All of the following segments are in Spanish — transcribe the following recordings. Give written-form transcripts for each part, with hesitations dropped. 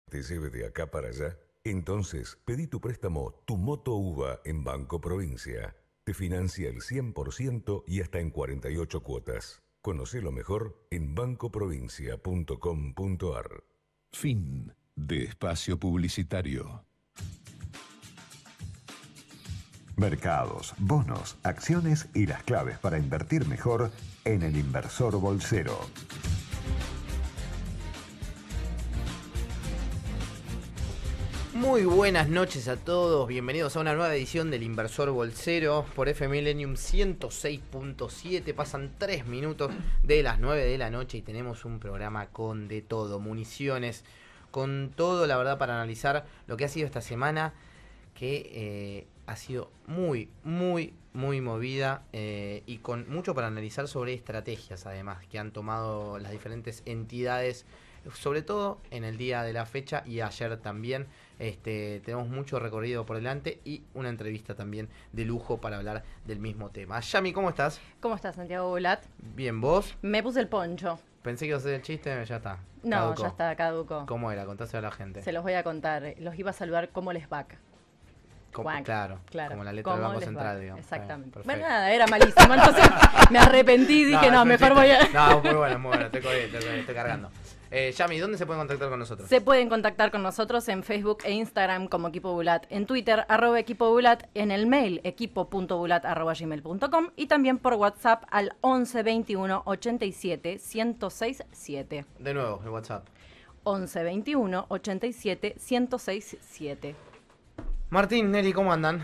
te lleve de acá para allá? Entonces, pedí tu préstamo Tu Moto UVA en Banco Provincia. Te financia el 100% y hasta en 48 cuotas. Conocelo mejor en bancoprovincia.com.ar. Fin de espacio publicitario. Mercados, bonos, acciones y las claves para invertir mejor en El Inversor Bolsero. Muy buenas noches a todos, bienvenidos a una nueva edición del Inversor Bolsero por FM Millennium 106.7. Pasan 3 minutos de las 9 de la noche y tenemos un programa con de todo, municiones, con todo, la verdad, para analizar lo que ha sido esta semana, que ha sido muy movida y con mucho para analizar sobre estrategias, además, que han tomado las diferentes entidades, sobre todo en el día de la fecha y ayer también. Tenemos mucho recorrido por delante y una entrevista también de lujo para hablar del mismo tema. Yami, ¿cómo estás? ¿Cómo estás, Santiago Bulat? Bien, ¿vos? Me puse el poncho. Pensé que iba a hacer el chiste, ya está. No, Caducó. ya está, caduco. ¿Cómo era? Contáselo a la gente. Se los voy a contar. Los iba a saludar cómo les va. Claro, como la letra del Banco Central, digamos. Exactamente. Bueno, nada, era malísimo. Entonces me arrepentí y dije, mejor voy a... No, muy bueno, estoy cargando. Yami, ¿dónde se pueden contactar con nosotros? Se pueden contactar con nosotros en Facebook e Instagram como Equipo Bulat, en Twitter @Equipo Bulat, en el mail equipo.bulat@gmail.com y también por WhatsApp al 11 21 87 106 7. De nuevo, el WhatsApp. 11 21 87 106 7. Martín, Neri, ¿cómo andan?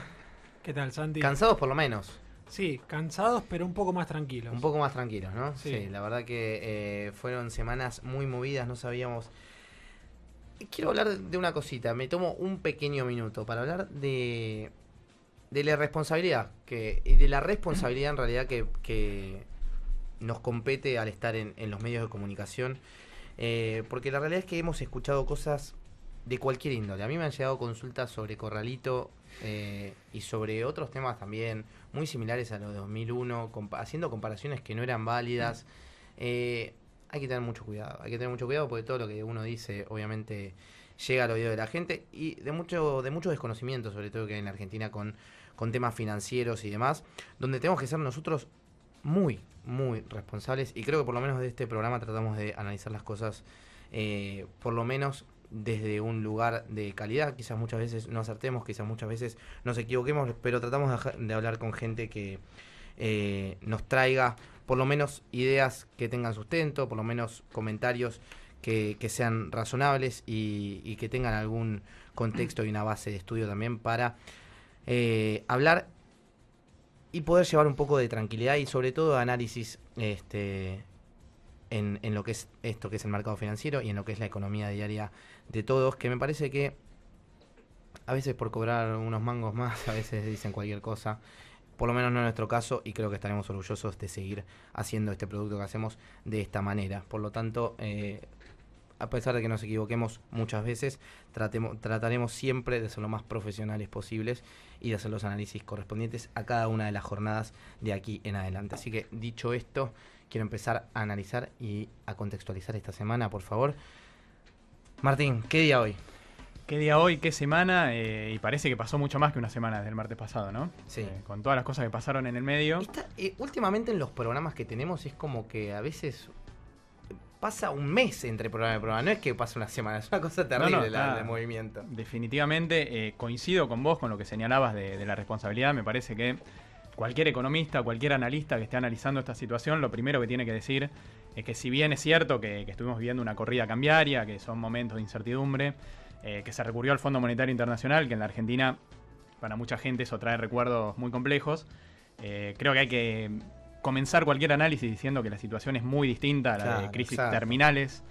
¿Qué tal, Santi? ¿Cansados por lo menos? Sí, cansados, pero un poco más tranquilos. Un poco más tranquilos, ¿no? Sí, la verdad que fueron semanas muy movidas, no sabíamos... Quiero hablar de una cosita, me tomo un pequeño minuto para hablar de la responsabilidad, y de la responsabilidad en realidad que nos compete al estar en los medios de comunicación, porque la realidad es que hemos escuchado cosas de cualquier índole. A mí me han llegado consultas sobre Corralito y sobre otros temas también muy similares a los de 2001, haciendo comparaciones que no eran válidas. Hay que tener mucho cuidado, porque todo lo que uno dice obviamente llega al oído de la gente y de mucho desconocimiento, sobre todo que hay en Argentina con temas financieros y demás, donde tenemos que ser nosotros muy responsables, y creo que por lo menos de este programa tratamos de analizar las cosas por lo menos desde un lugar de calidad. Quizás muchas veces no acertemos, quizás muchas veces nos equivoquemos, pero tratamos de hablar con gente que nos traiga por lo menos ideas que tengan sustento, por lo menos comentarios que sean razonables y que tengan algún contexto y una base de estudio también para hablar y poder llevar un poco de tranquilidad y sobre todo análisis en lo que es esto que es el mercado financiero y en lo que es la economía diaria de todos, que me parece que a veces por cobrar unos mangos más, a veces dicen cualquier cosa, por lo menos no en nuestro caso, y creo que estaremos orgullosos de seguir haciendo este producto que hacemos de esta manera. Por lo tanto, a pesar de que nos equivoquemos muchas veces, trataremos siempre de ser lo más profesionales posibles y de hacer los análisis correspondientes a cada una de las jornadas de aquí en adelante. Así que, dicho esto, quiero empezar a analizar y a contextualizar esta semana, por favor. Martín, ¿qué día hoy? ¿Qué día hoy? ¿Qué semana? Y parece que pasó mucho más que una semana desde el martes pasado, ¿no? Sí. Con todas las cosas que pasaron en el medio. Últimamente en los programas que tenemos es como que a veces pasa un mes entre programa y programa. No es que pasa una semana, es una cosa terrible el movimiento. Definitivamente coincido con vos, con lo que señalabas de la responsabilidad. Me parece que cualquier economista, cualquier analista que esté analizando esta situación, lo primero que tiene que decir es que si bien es cierto que estuvimos viviendo una corrida cambiaria, que son momentos de incertidumbre, que se recurrió al Fondo Monetario Internacional, que en la Argentina para mucha gente eso trae recuerdos muy complejos, creo que hay que comenzar cualquier análisis diciendo que la situación es muy distinta a la de crisis terminales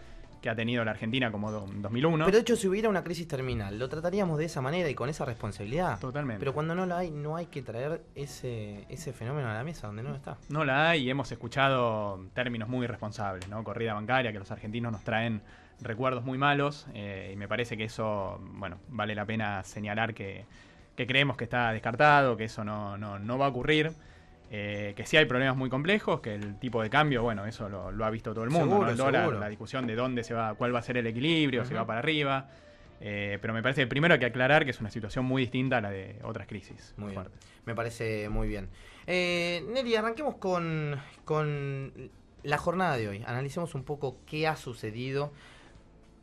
que ha tenido la Argentina como 2001. Pero de hecho, si hubiera una crisis terminal, lo trataríamos de esa manera y con esa responsabilidad. Totalmente. Pero cuando no la hay, no hay que traer ese fenómeno a la mesa donde no está. No la hay y hemos escuchado términos muy irresponsables, ¿no? Corrida bancaria, que los argentinos nos traen recuerdos muy malos, y me parece que eso, bueno, vale la pena señalar que creemos que está descartado, que eso no va a ocurrir. Que sí hay problemas muy complejos, que el tipo de cambio, bueno, eso lo ha visto todo el mundo, seguro, ¿no? El dólar, seguro. la discusión de cuál va a ser el equilibrio, si va para arriba. Pero me parece que primero hay que aclarar que es una situación muy distinta a la de otras crisis. Muy bien. fuertes. Me parece muy bien. Nelly, arranquemos con la jornada de hoy. Analicemos un poco qué ha sucedido.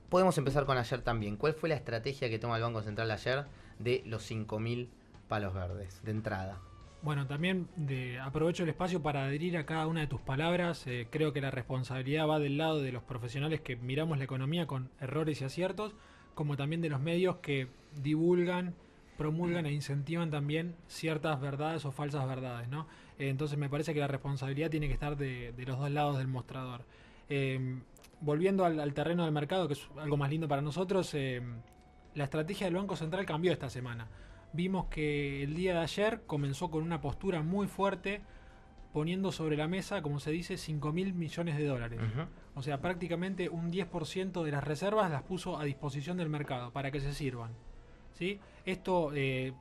Podemos empezar con ayer también. ¿Cuál fue la estrategia que toma el Banco Central ayer de los 5.000 palos verdes de entrada? Bueno, también aprovecho el espacio para adherir a cada una de tus palabras. Creo que la responsabilidad va del lado de los profesionales que miramos la economía con errores y aciertos, como también de los medios que divulgan, promulgan e incentivan también ciertas verdades o falsas verdades, ¿no? Entonces me parece que la responsabilidad tiene que estar de los dos lados del mostrador. Volviendo al terreno del mercado, que es algo más lindo para nosotros, la estrategia del Banco Central cambió esta semana. Vimos que el día de ayer comenzó con una postura muy fuerte, poniendo sobre la mesa, como se dice, 5.000 millones de dólares. O sea, prácticamente un 10% de las reservas las puso a disposición del mercado para que se sirvan, ¿sí? Esto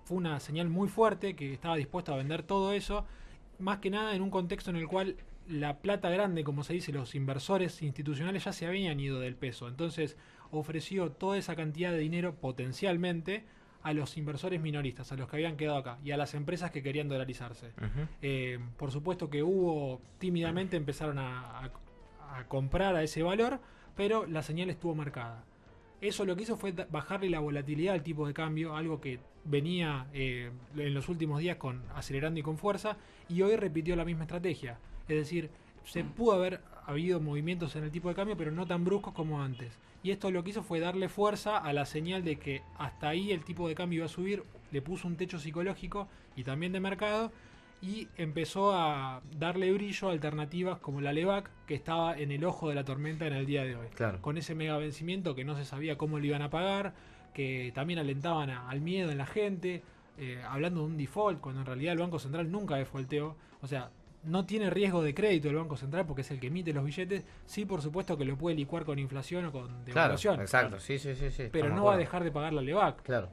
fue una señal muy fuerte, que estaba dispuesto a vender todo eso, más que nada en un contexto en el cual la plata grande, como se dice, los inversores institucionales ya se habían ido del peso. Entonces ofreció toda esa cantidad de dinero potencialmente a los inversores minoristas, a los que habían quedado acá, y a las empresas que querían dolarizarse. Por supuesto que tímidamente empezaron a comprar a ese valor, pero la señal estuvo marcada. Eso lo que hizo fue bajarle la volatilidad al tipo de cambio, algo que venía en los últimos días acelerando y con fuerza, y hoy repitió la misma estrategia. Es decir, se pudo haber habido movimientos en el tipo de cambio, pero no tan bruscos como antes. Y esto lo que hizo fue darle fuerza a la señal de que hasta ahí el tipo de cambio iba a subir, le puso un techo psicológico y también de mercado, y empezó a darle brillo a alternativas como la Lebac, que estaba en el ojo de la tormenta en el día de hoy. Claro. Con ese mega vencimiento que no se sabía cómo lo iban a pagar, que también alentaban al miedo en la gente, hablando de un default, cuando en realidad el Banco Central nunca defaulteó. O sea, no tiene riesgo de crédito el Banco Central porque es el que emite los billetes. Sí, por supuesto que lo puede licuar con inflación o con devaluación. Claro, exacto, sí. Pero no va a dejar de pagar la Lebac. Claro.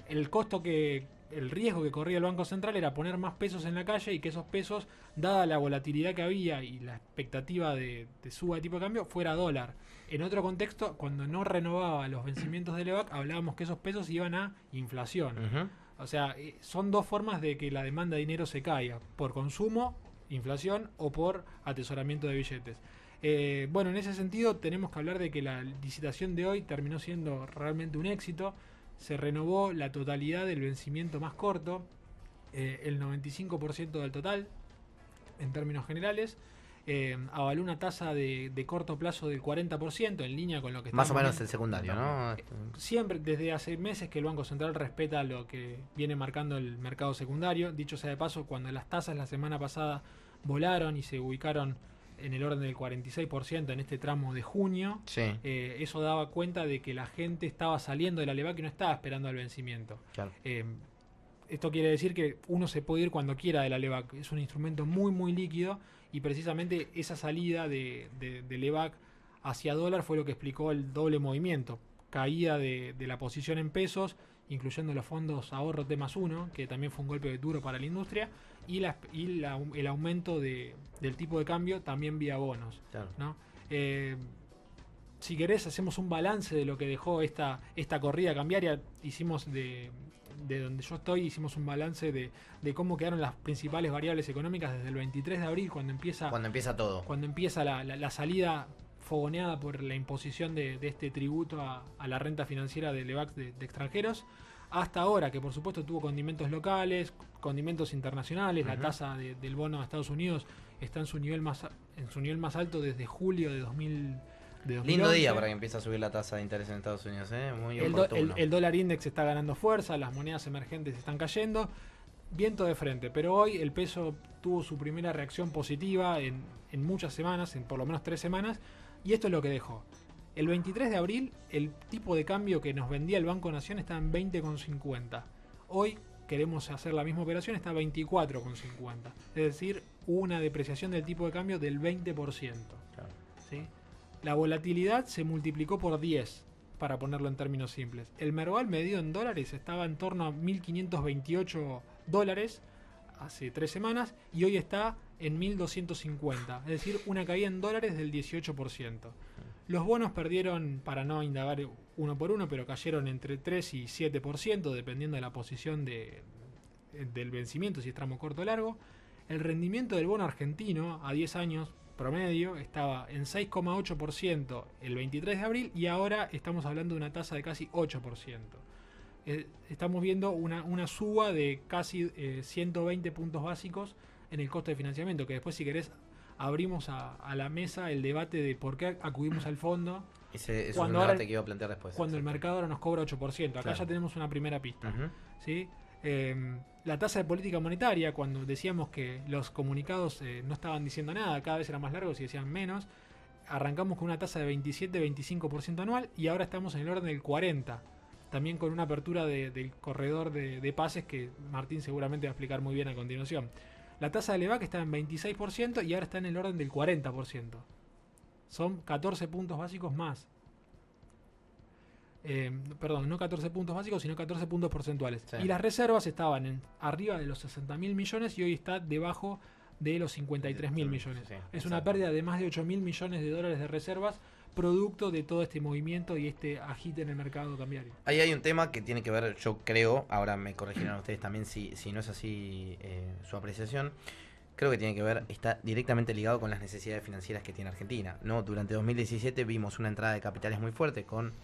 El riesgo que corría el Banco Central era poner más pesos en la calle y que esos pesos, dada la volatilidad que había y la expectativa de suba de tipo de cambio, fuera dólar. En otro contexto, cuando no renovaba los vencimientos de Lebac, hablábamos que esos pesos iban a inflación. O sea, son dos formas de que la demanda de dinero se caiga: por consumo, inflación, o por atesoramiento de billetes. Bueno, en ese sentido tenemos que hablar de que la licitación de hoy terminó siendo realmente un éxito. Se renovó la totalidad del vencimiento más corto, el 95% del total, en términos generales. Avaló una tasa de corto plazo del 40%, en línea con lo que más o menos el secundario, ¿no? Siempre, desde hace meses que el Banco Central respeta lo que viene marcando el mercado secundario. Dicho sea de paso, cuando las tasas la semana pasada volaron y se ubicaron en el orden del 46% en este tramo de junio, eso daba cuenta de que la gente estaba saliendo de la Lebac y no estaba esperando al vencimiento. Claro. Esto quiere decir que uno se puede ir cuando quiera de la Lebac. Es un instrumento muy, muy líquido, y precisamente esa salida de Lebac hacia dólar fue lo que explicó el doble movimiento. Caída de la posición en pesos, incluyendo los fondos ahorro T+1, que también fue un golpe duro para la industria, y el aumento del tipo de cambio también vía bonos. Claro. ¿No? Si querés, hacemos un balance de lo que dejó esta corrida cambiaria. Hicimos de donde yo estoy, hicimos un balance de cómo quedaron las principales variables económicas desde el 23 de abril, cuando empieza todo. Cuando empieza la salida fogoneada por la imposición de este tributo a la renta financiera de Lebac de extranjeros, hasta ahora, que por supuesto tuvo condimentos locales, condimentos internacionales. La tasa del bono de Estados Unidos está en su nivel más alto desde julio de 2011. Lindo día para que empiece a subir la tasa de interés en Estados Unidos, muy oportuno. El dólar index está ganando fuerza, las monedas emergentes están cayendo, viento de frente. Pero hoy el peso tuvo su primera reacción positiva en muchas semanas, en por lo menos 3 semanas, y esto es lo que dejó. El 23 de abril, el tipo de cambio que nos vendía el Banco Nación estaba en 20,50. Hoy queremos hacer la misma operación, está a 24,50. Es decir, hubo una depreciación del tipo de cambio del 20%. Claro. ¿Sí? La volatilidad se multiplicó por 10, para ponerlo en términos simples. El Merval medido en dólares estaba en torno a $1.528 hace 3 semanas, y hoy está en 1.250, es decir, una caída en dólares del 18%. Los bonos perdieron, para no indagar uno por uno, pero cayeron entre 3 y 7%, dependiendo de la posición del vencimiento, si es tramo corto o largo. El rendimiento del bono argentino a 10 años promedio estaba en 6,8% el 23 de abril y ahora estamos hablando de una tasa de casi 8%. Estamos viendo una suba de casi 120 puntos básicos en el costo de financiamiento, que después, si querés, abrimos a la mesa el debate de por qué acudimos al fondo. Ese es un debate que iba a plantear después. Cuando el mercado ahora nos cobra 8%. Acá Claro. ya tenemos una primera pista. Ujú. ¿Sí? La tasa de política monetaria, cuando decíamos que los comunicados no estaban diciendo nada, cada vez eran más largos y decían menos, arrancamos con una tasa de 27-25% anual y ahora estamos en el orden del 40%. También con una apertura del corredor de pases que Martín seguramente va a explicar muy bien a continuación. La tasa de LEVAC está en 26% y ahora está en el orden del 40%. Son 14 puntos básicos más. Perdón, no 14 puntos básicos, sino 14 puntos porcentuales. Sí. Y las reservas estaban arriba de los 60.000 millones y hoy está debajo de los 53.000 millones. Sí, Es una exacto. pérdida de más de 8.000 millones de dólares de reservas, producto de todo este movimiento y este agite en el mercado cambiario. Ahí hay un tema que tiene que ver, yo creo, ahora me corregirán ustedes también si no es así su apreciación, creo que tiene que ver, está directamente ligado con las necesidades financieras que tiene Argentina, ¿no? Durante 2017 vimos una entrada de capitales muy fuerte con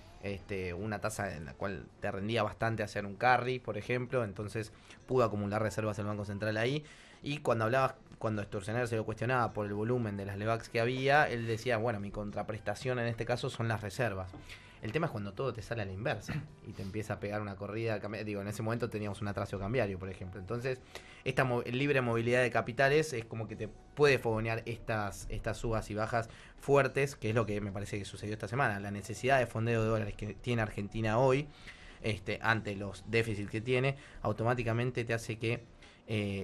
una tasa en la cual te rendía bastante hacer un carry, por ejemplo, entonces pudo acumular reservas el Banco Central ahí, y cuando Sturzenegger se lo cuestionaba por el volumen de las LEVACs que había, él decía, bueno, mi contraprestación en este caso son las reservas. El tema es cuando todo te sale a la inversa y te empieza a pegar una corrida. Digo, en ese momento teníamos un atraso cambiario, por ejemplo. Entonces, esta libre movilidad de capitales es como que te puede fogonear estas subas y bajas fuertes, que es lo que me parece que sucedió esta semana. La necesidad de fondeo de dólares que tiene Argentina hoy, ante los déficits que tiene, automáticamente te hace que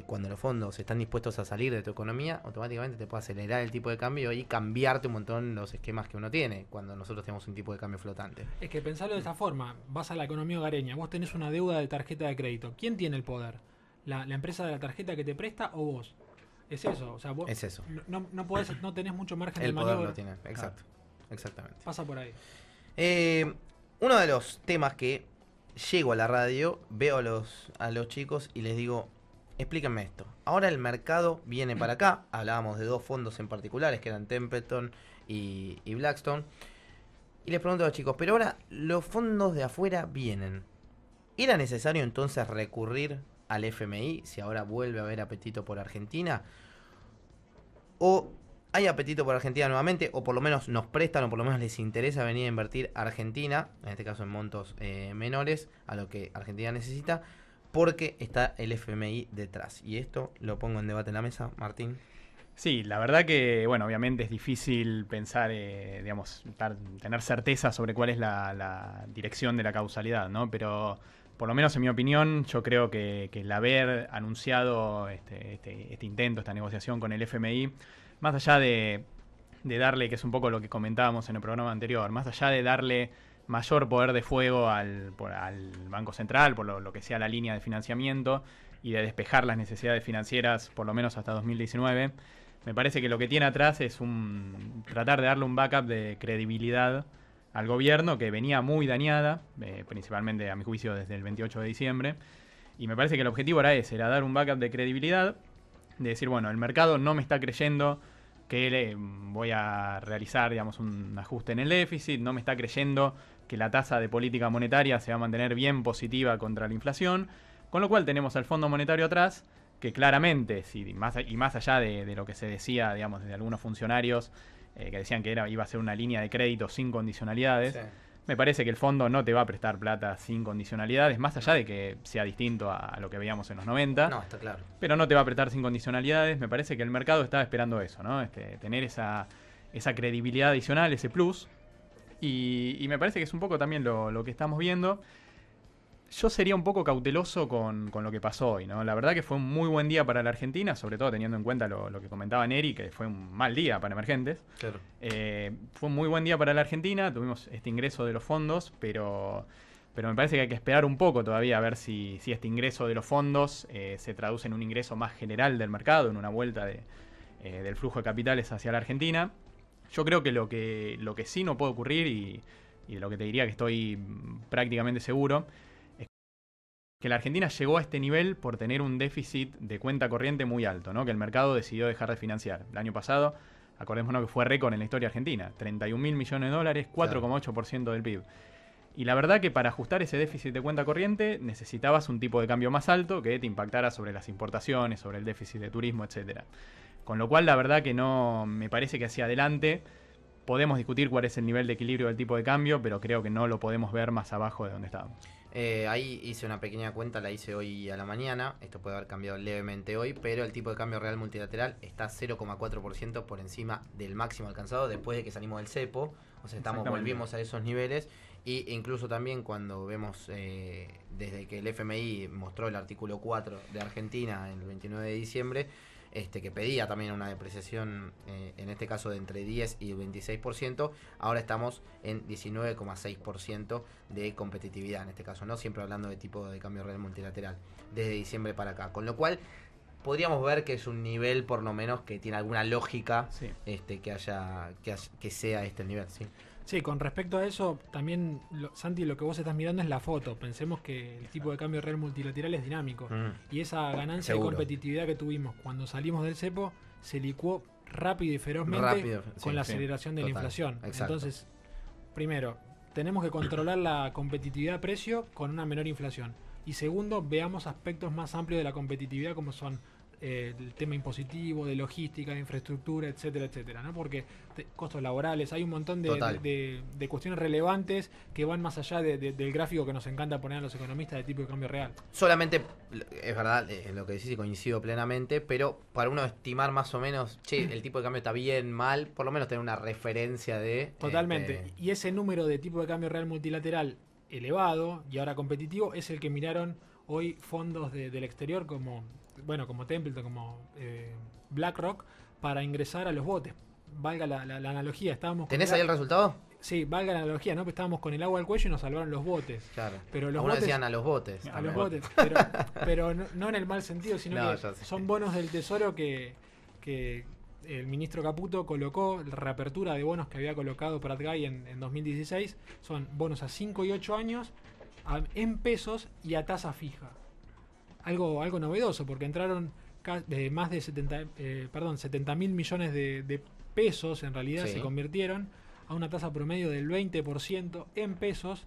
cuando los fondos están dispuestos a salir de tu economía, automáticamente te puede acelerar el tipo de cambio y cambiarte un montón los esquemas que uno tiene cuando nosotros tenemos un tipo de cambio flotante. Es que pensarlo de esta forma, vas a la economía hogareña, vos tenés una deuda de tarjeta de crédito. ¿Quién tiene el poder? ¿La empresa de la tarjeta que te presta o vos? Es eso, o sea, vos Es eso. no tenés mucho margen de El poder maniobra. lo tiene, exacto. Exactamente. Pasa por ahí. Uno de los temas que llego a la radio, veo a los chicos y les digo, explíquenme esto. Ahora el mercado viene para acá. Hablábamos de dos fondos en particulares, que eran Templeton y Blackstone. Y les pregunto a los chicos, pero ahora los fondos de afuera vienen. ¿Era necesario entonces recurrir al FMI si ahora vuelve a haber apetito por Argentina? ¿O hay apetito por Argentina nuevamente? O por lo menos nos prestan, o por lo menos les interesa venir a invertir a Argentina, en este caso en montos menores, a lo que Argentina necesita, porque está el FMI detrás. Y esto lo pongo en debate en la mesa, Martín. Sí, la verdad que, bueno, obviamente es difícil pensar, tener certeza sobre cuál es la dirección de la causalidad, ¿no? Pero, por lo menos en mi opinión, yo creo que el haber anunciado este intento, esta negociación con el FMI, más allá de darle, que es un poco lo que comentábamos en el programa anterior, más allá de darle mayor poder de fuego al Banco Central, por lo que sea la línea de financiamiento, y de despejar las necesidades financieras, por lo menos hasta 2019, me parece que lo que tiene atrás es tratar de darle un backup de credibilidad al gobierno, que venía muy dañada, principalmente a mi juicio desde el 28 de diciembre, y me parece que el objetivo era dar un backup de credibilidad, de decir, bueno, el mercado no me está creyendo que voy a realizar, digamos, un ajuste en el déficit, no me está creyendo que la tasa de política monetaria se va a mantener bien positiva contra la inflación, con lo cual tenemos al Fondo Monetario atrás, que claramente, más allá de lo que se decía, digamos, de algunos funcionarios que decían que iba a ser una línea de crédito sin condicionalidades, Sí. me parece que el fondo no te va a prestar plata sin condicionalidades, más allá de que sea distinto a lo que veíamos en los 90. No, está claro. Pero no te va a prestar sin condicionalidades. Me parece que el mercado estaba esperando eso, ¿no? Tener esa credibilidad adicional, ese plus. Y me parece que es un poco también lo que estamos viendo. Yo sería un poue cauteloso con lo que pasó hoy, ¿no? La verdad que fue un muy buen día para la Argentina, sobre todo teniendo en cuenta lo que comentaba Neri, que fue un mal día para emergentes. Claro. Fue un muy buen día para la Argentina, tuvimos este ingreso de los fondos, pero me parece que hay que esperar un poco todavía a ver si este ingreso de los fondos se traduce en un ingreso más general del mercado, en una vuelta del flujo de capitales hacia la Argentina. Yo creo que lo que sí no puede ocurrir, y y de lo que te diría que estoy prácticamente seguro, es que la Argentina llegó a este nivel por tener un déficit de cuenta corriente muy alto, ¿no? Que el mercado decidió dejar de financiar. El año pasado, acordémonos que fue récord en la historia argentina, 31.000 millones de dólares, 4,8% del PIB. Y la verdad que para ajustar ese déficit de cuenta corriente necesitabas un tipo de cambio más alto que te impactara sobre las importaciones, sobre el déficit de turismo, etcétera. Con lo cual la verdad que no me parece que hacia adelante podemos discutir cuál es el nivel de equilibrio del tipo de cambio, pero creo que no lo podemos ver más abajo de donde estábamos. Ahí hice una pequeña cuenta, la hice hoy a la mañana. Esto puede haber cambiado levemente hoy, pero el tipo de cambio real multilateral está 0,4% por encima del máximo alcanzado después de que salimos del cepo. O sea, volvimos a esos niveles. Y incluso también cuando vemos desde que el FMI mostró el artículo 4 de Argentina el 29 de diciembre, que pedía también una depreciación, en este caso de entre 10 y 26%, ahora estamos en 19,6% de competitividad, en este caso, ¿no? Siempre hablando de tipo de cambio real multilateral, desde diciembre para acá. Con lo cual, podríamos ver que es un nivel, por lo menos, que tiene alguna lógica, sí, que sea este el nivel, ¿sí? Sí, con respecto a eso, también, Santi, lo que vos estás mirando es la foto. Pensemos que el tipo de cambio real multilateral es dinámico. Y esa ganancia de competitividad que tuvimos cuando salimos del cepo se licuó rápido y ferozmente con la aceleración de la inflación. Exacto. Entonces, primero, tenemos que controlar la competitividad precio con una menor inflación. Y segundo, veamos aspectos más amplios de la competitividad como son el tema impositivo, de logística, de infraestructura, etcétera, etcétera, ¿no? Porque costos laborales, hay un montón de cuestiones relevantes que van más allá del gráfico que nos encanta poner a los economistas de tipo de cambio real. Solamente, es verdad, lo que decís y coincido plenamente, pero para uno estimar más o menos, el tipo de cambio está bien, mal, por lo menos tener una referencia de... Totalmente. Y ese número de tipo de cambio real multilateral elevado y ahora competitivo es el que miraron hoy fondos del exterior como Templeton, como BlackRock, para ingresar a los botes. Valga la analogía. ¿Tenés ahí el resultado? Sí, valga la analogía, ¿no? Pues estábamos con el agua al cuello y nos salvaron los botes. Claro. Pero los botes, decían a los botes. A los botes. Pero no en el mal sentido, sino que son bonos del tesoro que el ministro Caputo colocó, la reapertura de bonos que había colocado Prat Guy en 2016. Son bonos a 5 y 8 años en pesos y a tasa fija. Algo novedoso, porque entraron más de 70.000 millones de pesos, en realidad se convirtieron a una tasa promedio del 20% en pesos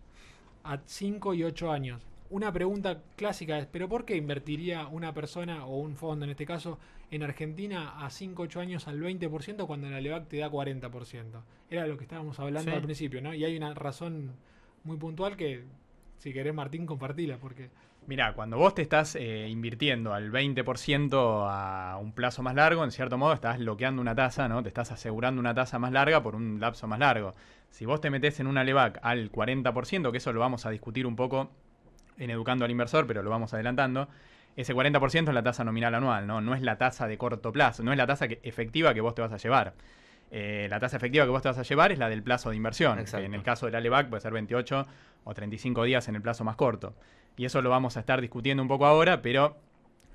a 5 y 8 años. Una pregunta clásica es, ¿pero por qué invertiría una persona o un fondo, en este caso, en Argentina a 5 o 8 años al 20% cuando la LEVAC te da 40%? Era lo que estábamos hablando al principio, ¿no? Y hay una razón muy puntual que, si querés, Martín, compartila, porque... Mirá, cuando vos te estás invirtiendo al 20% a un plazo más largo, en cierto modo estás bloqueando una tasa, ¿no? Te estás asegurando una tasa más larga por un lapso más largo. Si vos te metés en una LEVAC al 40%, que eso lo vamos a discutir un poco en Educando al Inversor, pero lo vamos adelantando, ese 40% es la tasa nominal anual, ¿no? No es la tasa de corto plazo, no es la tasa efectiva que vos te vas a llevar. La tasa efectiva que vos te vas a llevar es la del plazo de inversión, que en el caso de la LEVAC puede ser 28 o 35 días en el plazo más corto. Y eso lo vamos a estar discutiendo un poco ahora, pero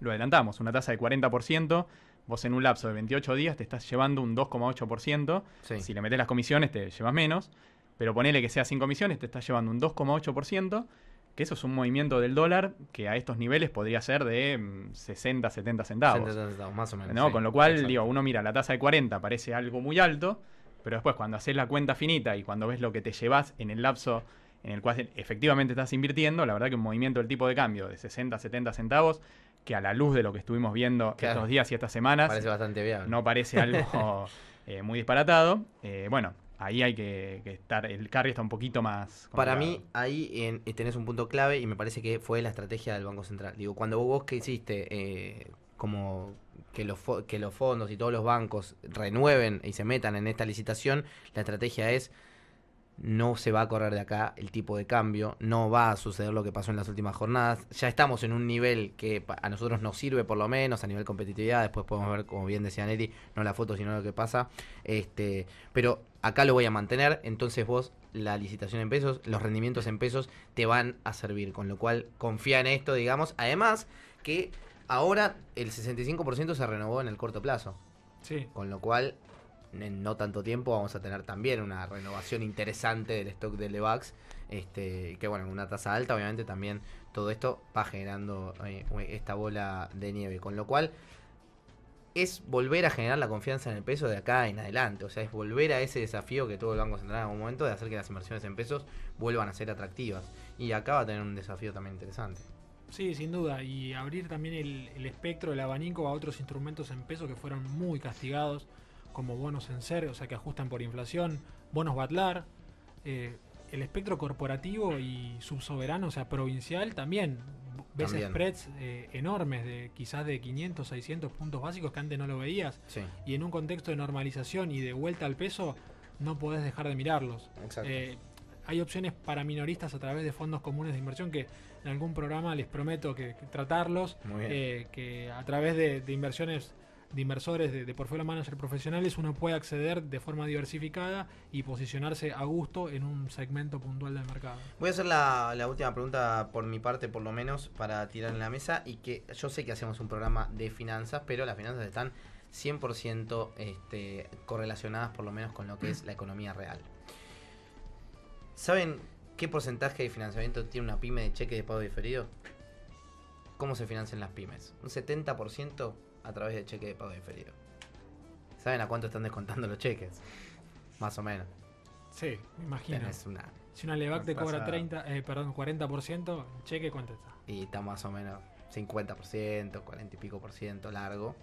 lo adelantamos. Una tasa de 40%, vos en un lapso de 28 días te estás llevando un 2,8%. Sí. Si le metés las comisiones te llevas menos, pero ponele que sea sin comisiones, te estás llevando un 2,8%, que eso es un movimiento del dólar que a estos niveles podría ser de 60, 70 centavos. 70 centavos, más o menos. ¿No? Con lo cual, uno mira la tasa de 40, parece algo muy alto, pero después cuando haces la cuenta finita y cuando ves lo que te llevas en el lapso en el cual efectivamente estás invirtiendo, la verdad que un movimiento del tipo de cambio de 60, 70 centavos, que a la luz de lo que estuvimos viendo estos días y estas semanas, parece bastante viable. No parece algo muy disparatado. Bueno, ahí hay que estar, el carry está un poquito más complicado. Para mí, ahí tenés un punto clave y me parece que fue la estrategia del Banco Central. Digo, cuando vos que hiciste, como que los fondos y todos los bancos renueven y se metan en esta licitación, la estrategia es: no se va a correr de acá el tipo de cambio, no va a suceder lo que pasó en las últimas jornadas. Ya estamos en un nivel que a nosotros nos sirve, por lo menos a nivel competitividad. Después podemos ver, como bien decía Neri, no la foto sino lo que pasa, pero acá lo voy a mantener. Entonces vos, la licitación en pesos, los rendimientos en pesos te van a servir, con lo cual confía en esto, digamos. Además que ahora el 65% se renovó en el corto plazo, sí, con lo cual en no tanto tiempo vamos a tener también una renovación interesante del stock de Levax, que bueno, una tasa alta, obviamente también todo esto va generando esta bola de nieve, con lo cual es volver a generar la confianza en el peso de acá en adelante, o sea, es volver a ese desafío que tuvo el Banco Central en algún momento de hacer que las inversiones en pesos vuelvan a ser atractivas, y acá va a tener un desafío también interesante. Sí, sin duda, y abrir también el espectro, el abanico a otros instrumentos en peso que fueron muy castigados, como bonos en ser, o sea, que ajustan por inflación, bonos Batlar, el espectro corporativo y subsoberano, o sea, provincial, también ves También. spreads enormes, de quizás de 500, 600 puntos básicos que antes no lo veías, Sí, y en un contexto de normalización y de vuelta al peso, no podés dejar de mirarlos. exacto. Hay opciones para minoristas a través de fondos comunes de inversión que en algún programa les prometo que tratarlos, Muy bien. que a través de inversiones de inversores, de portfolio manager profesionales, uno puede acceder de forma diversificada y posicionarse a gusto en un segmento puntual del mercado. Voy a hacer la última pregunta por mi parte, por lo menos, para tirar en la mesa, y que yo sé que hacemos un programa de finanzas, pero las finanzas están 100% correlacionadas por lo menos con lo que es la economía real. ¿Saben qué porcentaje de financiamiento tiene una pyme de cheque de pago diferido? ¿Cómo se financian las pymes? Un 70% a través de cheque de pago diferido. ¿Saben a cuánto están descontando los cheques? Más o menos. Sí, me imagino. Tenés una... Si una Levac te cobra Pasa- 40%, ¿el cheque cuánto está? Y está más o menos 50%, 40 y pico por ciento largo.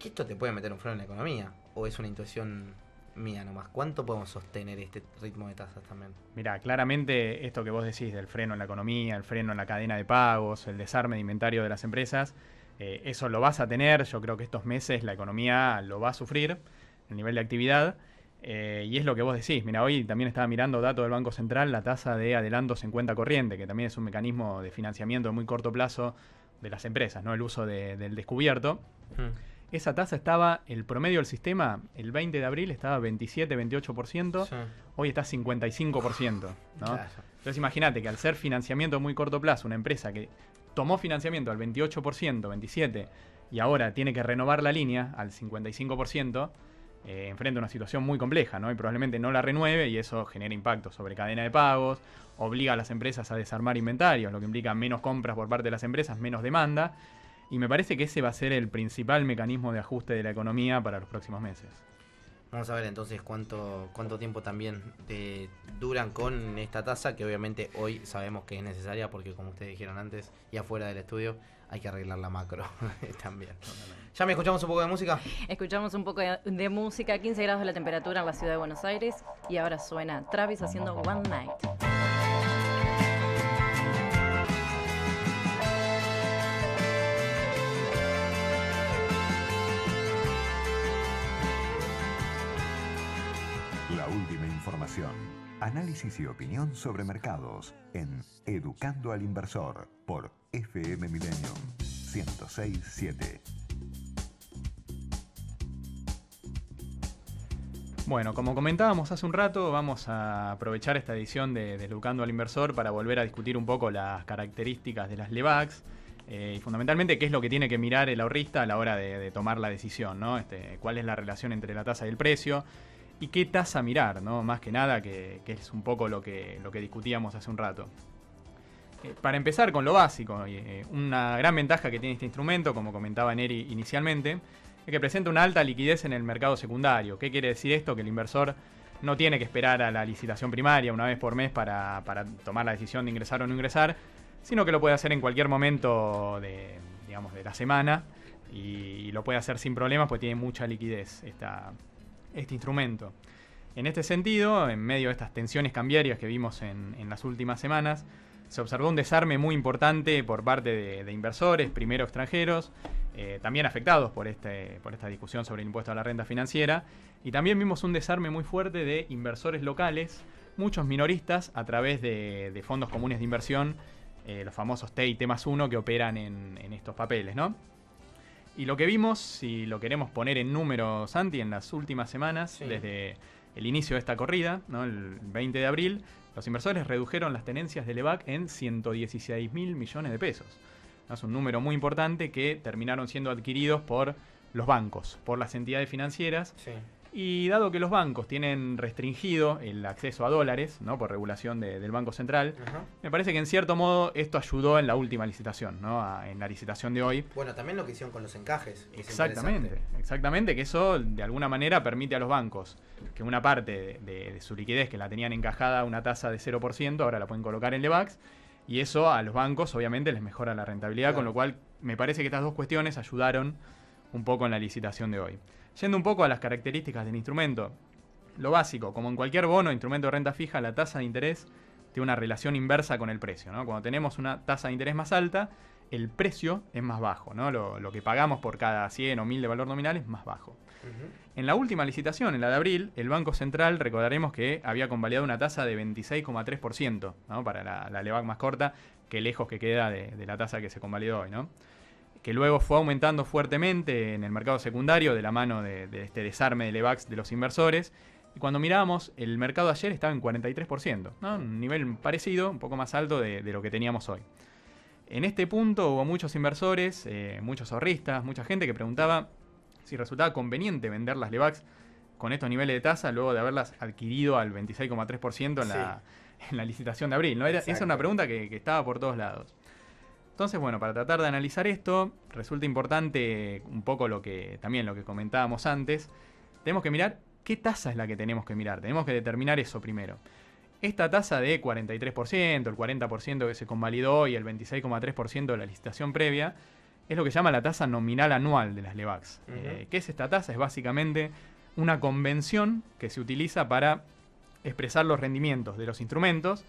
¿Que esto te puede meter un freno en la economía? ¿O es una intuición mía nomás? ¿Cuánto podemos sostener este ritmo de tasas también? Mirá, claramente esto que vos decís del freno en la economía, el freno en la cadena de pagos, el desarme de inventario de las empresas, eso lo vas a tener. Yo creo que estos meses la economía lo va a sufrir, el nivel de actividad, y es lo que vos decís. Mira, hoy también estaba mirando datos del Banco Central, la tasa de adelantos en cuenta corriente, que también es un mecanismo de financiamiento de muy corto plazo de las empresas, ¿no? El uso del descubierto. Esa tasa estaba, el promedio del sistema, el 20 de abril estaba 27, 28%, Sí. hoy está 55%, ¿no? Claro. Entonces imagínate que al ser financiamiento de muy corto plazo, una empresa que tomó financiamiento al 28%, 27%, y ahora tiene que renovar la línea al 55%, enfrenta una situación muy compleja, ¿no? Y probablemente no la renueve, y eso genera impacto sobre cadena de pagos, obliga a las empresas a desarmar inventarios, lo que implica menos compras por parte de las empresas, menos demanda, y me parece que ese va a ser el principal mecanismo de ajuste de la economía para los próximos meses. Vamos a ver entonces cuánto tiempo también duran con esta tasa, que obviamente hoy sabemos que es necesaria porque, como ustedes dijeron antes y afuera del estudio, hay que arreglar la macro también. ¿Ya me escuchamos un poco de música? Escuchamos un poco de música, 15 grados la temperatura en la ciudad de Buenos Aires, y ahora suena Travis haciendo One Night. La última información. Análisis y opinión sobre mercados en Educando al Inversor por FM Millennium 106.7. Bueno, como comentábamos hace un rato, vamos a aprovechar esta edición de Educando al Inversor para volver a discutir un poco las características de las Levax y fundamentalmente qué es lo que tiene que mirar el ahorrista a la hora de tomar la decisión, ¿no? Cuál es la relación entre la tasa y el precio y qué tasa mirar, ¿no? Más que nada, que es un poco lo que discutíamos hace un rato. Para empezar con lo básico, una gran ventaja que tiene este instrumento, como comentaba Neri inicialmente, es que presenta una alta liquidez en el mercado secundario. ¿Qué quiere decir esto? Que el inversor no tiene que esperar a la licitación primaria una vez por mes para tomar la decisión de ingresar o no ingresar, sino que lo puede hacer en cualquier momento de la semana, y lo puede hacer sin problemas, pues tiene mucha liquidez este instrumento. En este sentido, en medio de estas tensiones cambiarias que vimos en las últimas semanas, se observó un desarme muy importante por parte de inversores, primero extranjeros, también afectados por esta discusión sobre el impuesto a la renta financiera, y también vimos un desarme muy fuerte de inversores locales, muchos minoristas, a través de fondos comunes de inversión, los famosos T y T+1, que operan en estos papeles, ¿no? Y lo que vimos, si lo queremos poner en números, Santi, en las últimas semanas, Sí. desde el inicio de esta corrida, ¿no? El 20 de abril, los inversores redujeron las tenencias de Levac en 116.000 millones de pesos. Es un número muy importante que terminaron siendo adquiridos por los bancos, por las entidades financieras, Sí. Y dado que los bancos tienen restringido el acceso a dólares, ¿no? Por regulación del Banco Central, me parece que en cierto modo esto ayudó en la última licitación, ¿no? En la licitación de hoy. Bueno, también lo que hicieron con los encajes. Exactamente, que eso de alguna manera permite a los bancos que una parte de su liquidez que la tenían encajada a una tasa de 0%, ahora la pueden colocar en Lebacs, y eso a los bancos obviamente les mejora la rentabilidad, claro. Con lo cual me parece que estas dos cuestiones ayudaron un poco en la licitación de hoy. Yendo un poco a las características del instrumento, lo básico, como en cualquier bono o instrumento de renta fija, la tasa de interés tiene una relación inversa con el precio, ¿no? Cuando tenemos una tasa de interés más alta, el precio es más bajo, ¿no? Lo que pagamos por cada 100 o 1000 de valor nominal es más bajo. En la última licitación, en la de abril, el Banco Central, recordaremos que había convalidado una tasa de 26,3%, ¿no? Para la Lebac más corta, que lejos que queda de la tasa que se convalidó hoy, ¿no? Que luego fue aumentando fuertemente en el mercado secundario de la mano de este desarme de Lebacs de los inversores. Y cuando mirábamos, el mercado ayer estaba en 43%, ¿no? Un nivel parecido, un poco más alto de lo que teníamos hoy. En este punto hubo muchos inversores, muchos ahorristas, mucha gente que preguntaba si resultaba conveniente vender las Lebacs con estos niveles de tasa luego de haberlas adquirido al 26,3% en la licitación de abril, ¿no? Esa es una pregunta que estaba por todos lados. Entonces, bueno, para tratar de analizar esto, resulta importante un poco lo que comentábamos antes. Tenemos que mirar qué tasa es la que tenemos que mirar. Tenemos que determinar eso primero. Esta tasa de 43%, el 40% que se convalidó hoy, el 26,3% de la licitación previa, es lo que se llama la tasa nominal anual de las Lebacs. ¿Qué es esta tasa? Es básicamente una convención que se utiliza para expresar los rendimientos de los instrumentos,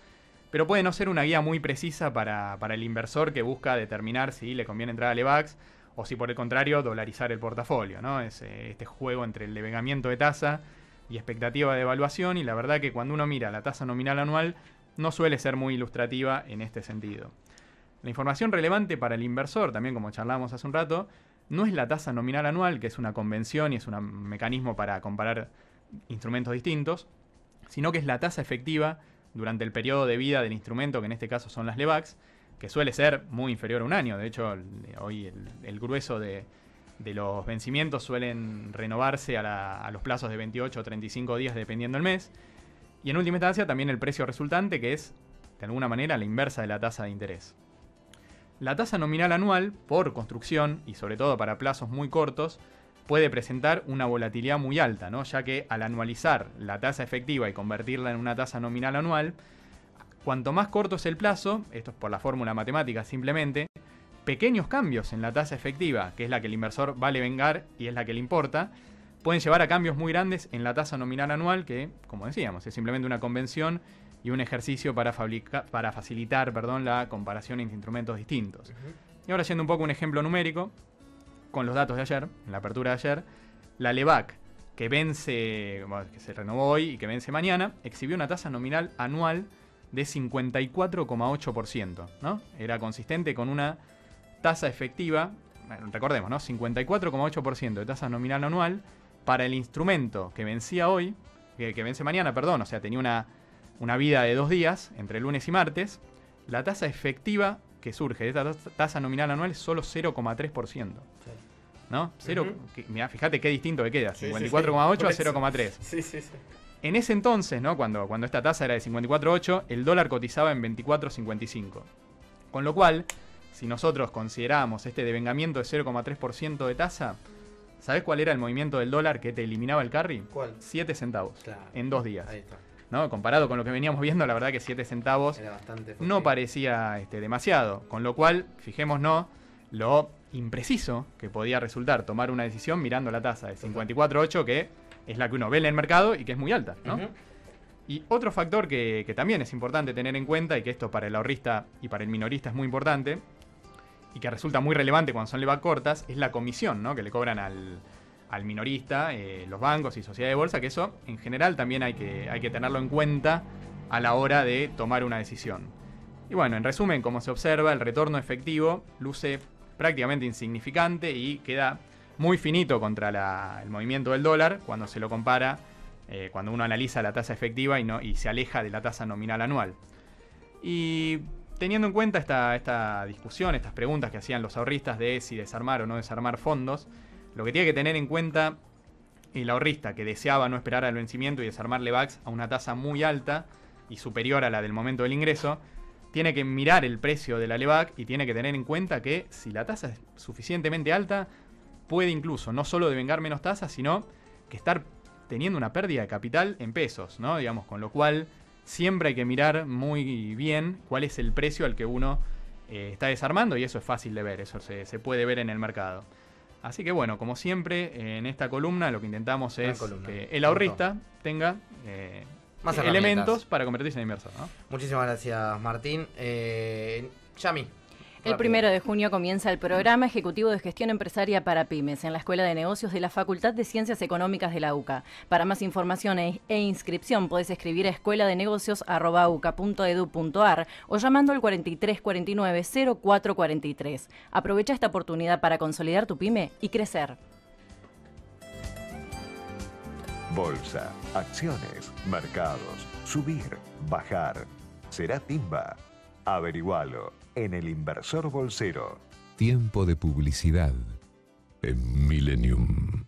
pero puede no ser una guía muy precisa para el inversor que busca determinar si le conviene entrar a Lebacs o si por el contrario dolarizar el portafolio, ¿no? Es este juego entre el devengamiento de tasa y expectativa de evaluación, y la verdad que cuando uno mira la tasa nominal anual no suele ser muy ilustrativa en este sentido. La información relevante para el inversor, también como charlábamos hace un rato, no es la tasa nominal anual, que es una convención y es un mecanismo para comparar instrumentos distintos, sino que es la tasa efectiva durante el periodo de vida del instrumento, que en este caso son las Lebacs, que suele ser muy inferior a un año. De hecho, hoy el grueso de los vencimientos suelen renovarse a los plazos de 28 o 35 días dependiendo del mes. Y en última instancia también el precio resultante, que es de alguna manera la inversa de la tasa de interés. La tasa nominal anual, por construcción y sobre todo para plazos muy cortos, puede presentar una volatilidad muy alta, ¿no? Ya que al anualizar la tasa efectiva y convertirla en una tasa nominal anual, cuanto más corto es el plazo, esto es por la fórmula matemática simplemente, pequeños cambios en la tasa efectiva, que es la que el inversor va a vengar y es la que le importa, pueden llevar a cambios muy grandes en la tasa nominal anual, que, como decíamos, es simplemente una convención y un ejercicio para facilitar la comparación entre instrumentos distintos. Y ahora yendo un poco a un ejemplo numérico, con los datos de ayer, en la apertura de ayer, la Lebac que se renovó hoy y que vence mañana, exhibió una tasa nominal anual de 54,8%, ¿no? Era consistente con una tasa efectiva, recordemos, ¿no? 54,8% de tasa nominal anual para el instrumento que vencía hoy, que vence mañana, o sea, tenía una vida de 2 días, entre lunes y martes. La tasa efectiva que surge de esta tasa nominal anual es solo 0,3%. ¿No? Mirá, fíjate qué distinto que queda, 54,8 a 0,3. Sí. En ese entonces, ¿no? Cuando esta tasa era de 54,8, el dólar cotizaba en 24,55. Con lo cual, si nosotros consideramos este devengamiento de 0,3% de tasa, ¿sabés cuál era el movimiento del dólar que te eliminaba el carry? ¿Cuál? 7 centavos, claro, en 2 días. Ahí está. ¿No? Comparado con lo que veníamos viendo, la verdad que 7 centavos no parecía demasiado. Con lo cual, fijémonos lo impreciso que podía resultar tomar una decisión mirando la tasa de 54,8, que es la que uno ve en el mercado y que es muy alta, ¿no? Y otro factor que también es importante tener en cuenta, y que esto para el ahorrista y para el minorista es muy importante, y que resulta muy relevante cuando son Lebac cortas, es la comisión, ¿no? Que le cobran al minorista, los bancos y sociedades de bolsa, que eso en general también hay que tenerlo en cuenta a la hora de tomar una decisión. Y bueno, en resumen, como se observa, el retorno efectivo luce prácticamente insignificante y queda muy finito contra el movimiento del dólar cuando se lo compara, cuando uno analiza la tasa efectiva y se aleja de la tasa nominal anual. Y teniendo en cuenta esta discusión, estas preguntas que hacían los ahorristas de si desarmar o no desarmar fondos, lo que tiene que tener en cuenta el ahorrista que deseaba no esperar al vencimiento y desarmar LEVACs a una tasa muy alta y superior a la del momento del ingreso, tiene que mirar el precio de la LEVAC y tiene que tener en cuenta que si la tasa es suficientemente alta, puede incluso no solo devengar menos tasas, sino que estar teniendo una pérdida de capital en pesos, ¿no? Digamos, con lo cual siempre hay que mirar muy bien cuál es el precio al que uno está desarmando, y eso es fácil de ver, eso se puede ver en el mercado. Así que bueno, como siempre, en esta columna lo que intentamos es que el ahorrista tenga más elementos para convertirse en inversor, ¿no? Muchísimas gracias, Martín. Yami. El 1 de junio comienza el programa ejecutivo de gestión empresaria para pymes en la Escuela de Negocios de la Facultad de Ciencias Económicas de la UCA. Para más información e inscripción podés escribir a escueladenegocios@uca.edu.ar o llamando al 4349 0443. Aprovecha esta oportunidad para consolidar tu pyme y crecer. Bolsa, acciones, mercados, subir, bajar. ¿Será timba? Averigualo en El Inversor Bolsero. Tiempo de publicidad en Millennium.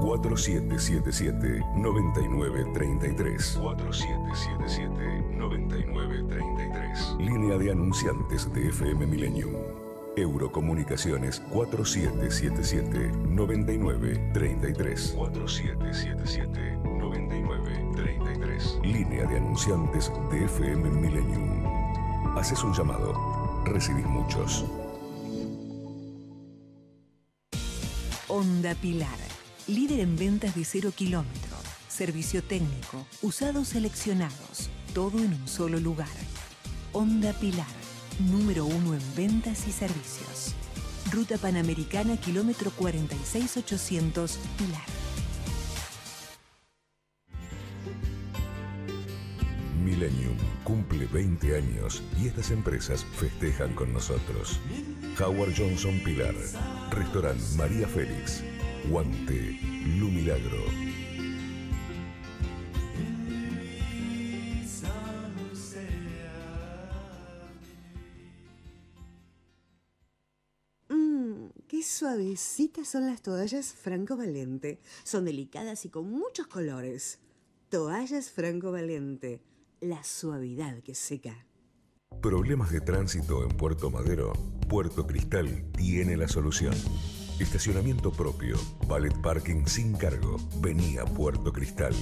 4777-9933. 4777-9933. Línea de anunciantes de FM Millennium. Eurocomunicaciones 4777-9933. 4777-9933. Línea de anunciantes de FM Millennium. Haces un llamado, recibís muchos. Honda Pilar, líder en ventas de 0 kilómetro, servicio técnico, usados seleccionados, todo en un solo lugar. Honda Pilar, número 1 en ventas y servicios. Ruta Panamericana, kilómetro 46800, Pilar. Millennium cumple 20 años y estas empresas festejan con nosotros. Howard Johnson Pilar, Restaurant María Félix, Guante, Lu Milagro. Qué suavecitas son las toallas Franco Valente. Son delicadas y con muchos colores. Toallas Franco Valente. La suavidad que seca. ¿Problemas de tránsito en Puerto Madero? Puerto Cristal tiene la solución. Estacionamiento propio, valet parking sin cargo. Vení a Puerto Cristal,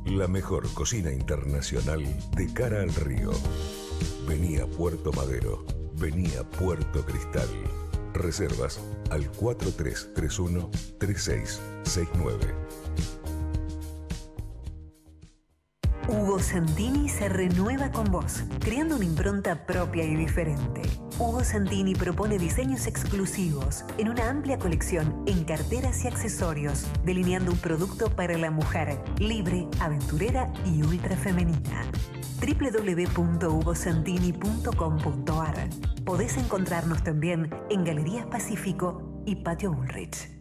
la mejor cocina internacional de cara al río. Vení a Puerto Madero, vení a Puerto Cristal. Reservas al 4331-3669. Hugo Santini se renueva con vos, creando una impronta propia y diferente. Hugo Santini propone diseños exclusivos en una amplia colección en carteras y accesorios, delineando un producto para la mujer, libre, aventurera y ultra femenina. www.hugosantini.com.ar. Podés encontrarnos también en Galerías Pacífico y Patio Bullrich.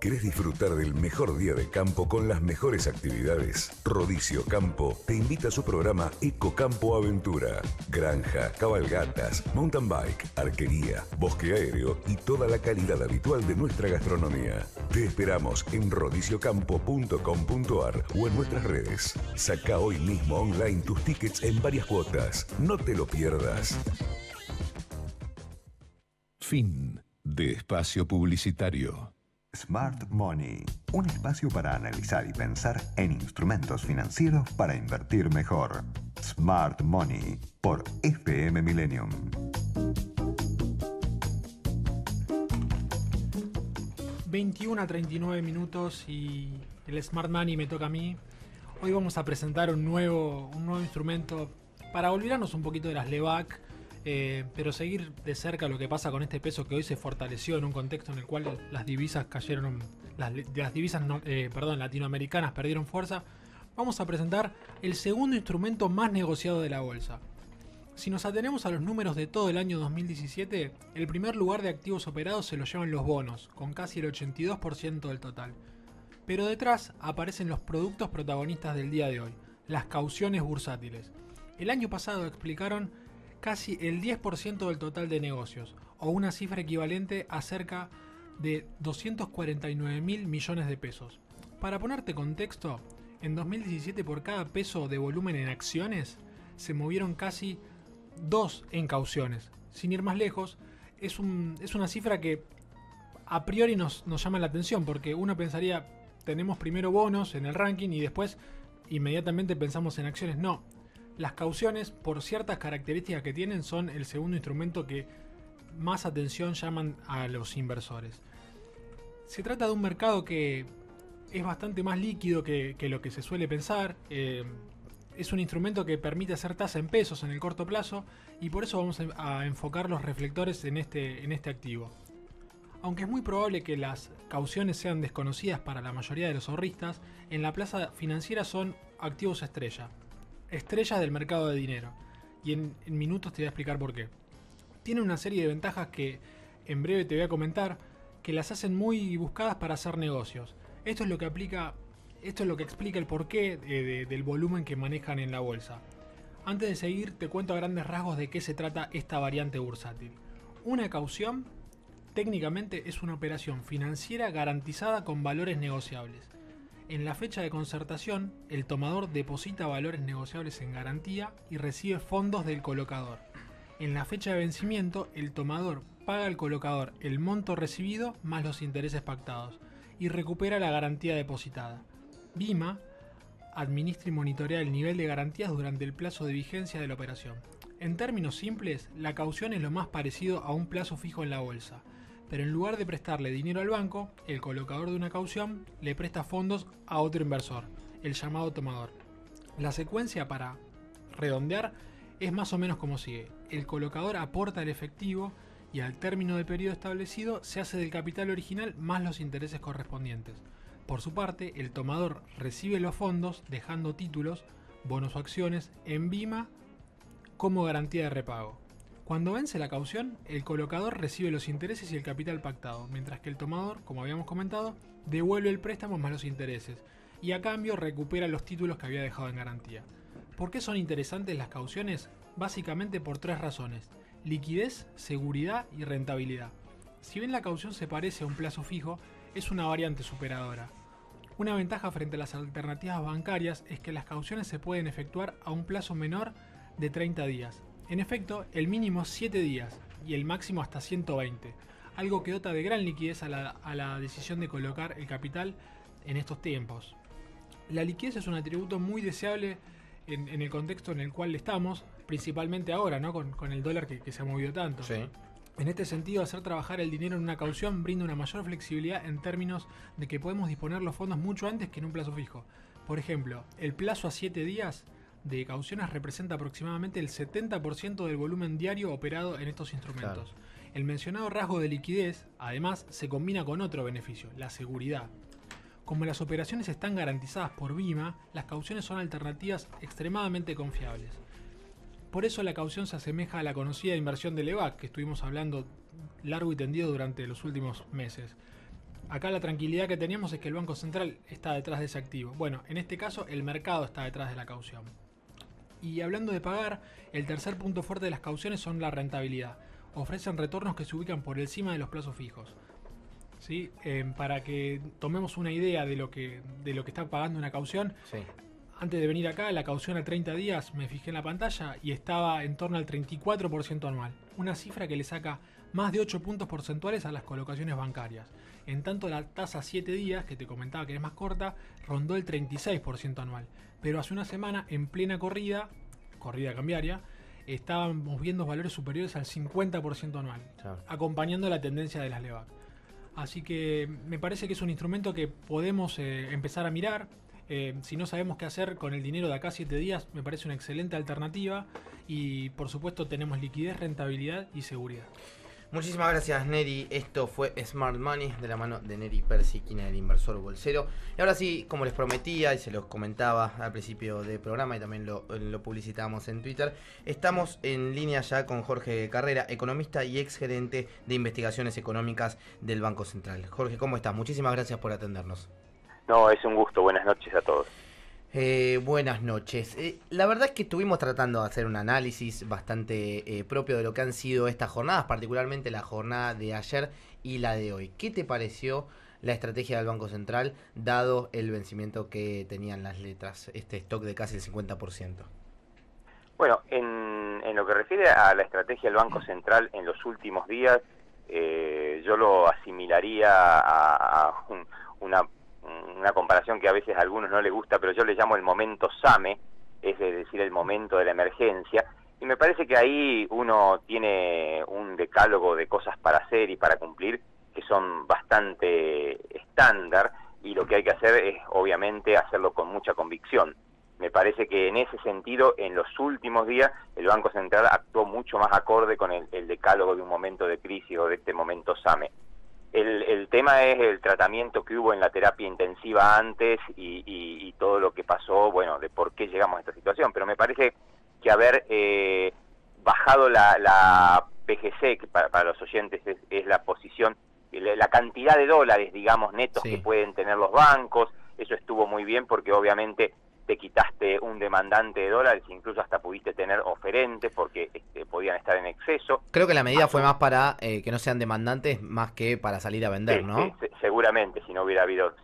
¿Querés disfrutar del mejor día de campo con las mejores actividades? Rodicio Campo te invita a su programa Ecocampo Aventura. Granja, cabalgatas, mountain bike, arquería, bosque aéreo y toda la calidad habitual de nuestra gastronomía. Te esperamos en rodiciocampo.com.ar o en nuestras redes. Saca hoy mismo online tus tickets en varias cuotas. No te lo pierdas. Fin de espacio publicitario. Smart Money, un espacio para analizar y pensar en instrumentos financieros para invertir mejor. Smart Money, por FM Millennium. ...21 a 39 minutos y el Smart Money me toca a mí. Hoy vamos a presentar un nuevo instrumento para olvidarnos un poquito de las LEVAC, pero seguir de cerca lo que pasa con este peso que hoy se fortaleció en un contexto en el cual las divisas cayeron, las divisas latinoamericanas perdieron fuerza. Vamos a presentar el segundo instrumento más negociado de la bolsa. Si nos atenemos a los números de todo el año 2017, el primer lugar de activos operados se lo llevan los bonos, con casi el 82% del total. Pero detrás aparecen los productos protagonistas del día de hoy, las cauciones bursátiles. El año pasado explicaron casi el 10% del total de negocios, o una cifra equivalente a cerca de 249.000 millones de pesos. Para ponerte contexto, en 2017 por cada peso de volumen en acciones se movieron casi 2 en cauciones. Sin ir más lejos, es una cifra que a priori nos llama la atención, porque uno pensaría, tenemos primero bonos en el ranking y después inmediatamente pensamos en acciones. No, las cauciones, por ciertas características que tienen, son el segundo instrumento que más atención llaman a los inversores. Se trata de un mercado que es bastante más líquido que lo que se suele pensar. Es un instrumento que permite hacer tasa en pesos en el corto plazo, y por eso vamos a enfocar los reflectores en este activo. Aunque es muy probable que las cauciones sean desconocidas para la mayoría de los ahorristas, en la plaza financiera son activos estrellas del mercado de dinero. Y en minutos te voy a explicar por qué. Tiene una serie de ventajas que en breve te voy a comentar, que las hacen muy buscadas para hacer negocios. Esto es lo que explica el porqué del volumen que manejan en la bolsa. Antes de seguir, te cuento a grandes rasgos de qué se trata esta variante bursátil. Una caución técnicamente es una operación financiera garantizada con valores negociables. En la fecha de concertación, el tomador deposita valores negociables en garantía y recibe fondos del colocador. En la fecha de vencimiento, el tomador paga al colocador el monto recibido más los intereses pactados y recupera la garantía depositada. BIMA administra y monitorea el nivel de garantías durante el plazo de vigencia de la operación. En términos simples, la caución es lo más parecido a un plazo fijo en la bolsa, pero en lugar de prestarle dinero al banco, el colocador de una caución le presta fondos a otro inversor, el llamado tomador. La secuencia, para redondear, es más o menos como sigue. El colocador aporta el efectivo y al término del periodo establecido se hace del capital original más los intereses correspondientes. Por su parte, el tomador recibe los fondos dejando títulos, bonos o acciones en BIMA como garantía de repago. Cuando vence la caución, el colocador recibe los intereses y el capital pactado, mientras que el tomador, como habíamos comentado, devuelve el préstamo más los intereses y a cambio recupera los títulos que había dejado en garantía. ¿Por qué son interesantes las cauciones? Básicamente por 3 razones: liquidez, seguridad y rentabilidad. Si bien la caución se parece a un plazo fijo, es una variante superadora. Una ventaja frente a las alternativas bancarias es que las cauciones se pueden efectuar a un plazo menor de 30 días. En efecto, el mínimo es 7 días y el máximo hasta 120, algo que dota de gran liquidez a la decisión de colocar el capital en estos tiempos. La liquidez es un atributo muy deseable en el contexto en el cual estamos, principalmente ahora, ¿no? Con el dólar que se ha movido tanto. Sí. En este sentido, hacer trabajar el dinero en una caución brinda una mayor flexibilidad en términos de que podemos disponer los fondos mucho antes que en un plazo fijo. Por ejemplo, el plazo a 7 días de cauciones representa aproximadamente el 70% del volumen diario operado en estos instrumentos. Claro. El mencionado rasgo de liquidez, además, se combina con otro beneficio, la seguridad. Como las operaciones están garantizadas por BIMA, las cauciones son alternativas extremadamente confiables. Por eso la caución se asemeja a la conocida inversión de Levac, que estuvimos hablando largo y tendido durante los últimos meses. Acá la tranquilidad que teníamos es que el Banco Central está detrás de ese activo. Bueno, en este caso el mercado está detrás de la caución. Y hablando de pagar, el tercer punto fuerte de las cauciones son la rentabilidad. Ofrecen retornos que se ubican por encima de los plazos fijos. ¿Sí? Para que tomemos una idea de lo que está pagando una caución. Sí. Antes de venir acá, la caución a 30 días, me fijé en la pantalla y estaba en torno al 34% anual. Una cifra que le saca más de 8 puntos porcentuales a las colocaciones bancarias. En tanto, la tasa a 7 días, que te comentaba que es más corta, rondó el 36% anual. Pero hace una semana, en plena corrida cambiaria, estábamos viendo valores superiores al 50% anual, claro, acompañando la tendencia de las Levac. Así que me parece que es un instrumento que podemos empezar a mirar. Si no sabemos qué hacer con el dinero de acá a 7 días, me parece una excelente alternativa. Y por supuesto tenemos liquidez, rentabilidad y seguridad. Muchísimas gracias, Neri. Esto fue Smart Money de la mano de Neri Persichina, el inversor bolsero. Y ahora sí, como les prometía y se los comentaba al principio del programa y también lo publicitábamos en Twitter, estamos en línea ya con Jorge Carrera, economista y ex gerente de investigaciones económicas del Banco Central. Jorge, ¿cómo estás? Muchísimas gracias por atendernos. No, es un gusto. Buenas noches a todos. Buenas noches. La verdad es que estuvimos tratando de hacer un análisis bastante propio de lo que han sido estas jornadas, particularmente la jornada de ayer y la de hoy. ¿Qué te pareció la estrategia del Banco Central, dado el vencimiento que tenían las letras, este stock de casi el 50%? Bueno, en lo que refiere a la estrategia del Banco Central en los últimos días, yo lo asimilaría a una comparación que a veces a algunos no les gusta, pero yo le llamo el momento SAME, es decir, el momento de la emergencia, y me parece que ahí uno tiene un decálogo de cosas para hacer y para cumplir que son bastante estándar, y lo que hay que hacer es obviamente hacerlo con mucha convicción. Me parece que en ese sentido, en los últimos días, el Banco Central actuó mucho más acorde con el decálogo de un momento de crisis o de este momento SAME. El tema es el tratamiento que hubo en la terapia intensiva antes y todo lo que pasó, bueno, de por qué llegamos a esta situación. Pero me parece que haber bajado la PGC, que para los oyentes es la posición, la cantidad de dólares, digamos, netos que pueden tener los bancos, eso estuvo muy bien porque obviamente te quitaste un demandante de dólares, incluso hasta pudiste tener oferentes porque podían estar en exceso. Creo que la medida fue más para que no sean demandantes, más que para salir a vender, ¿no? Sí, seguramente, si no hubiera habido,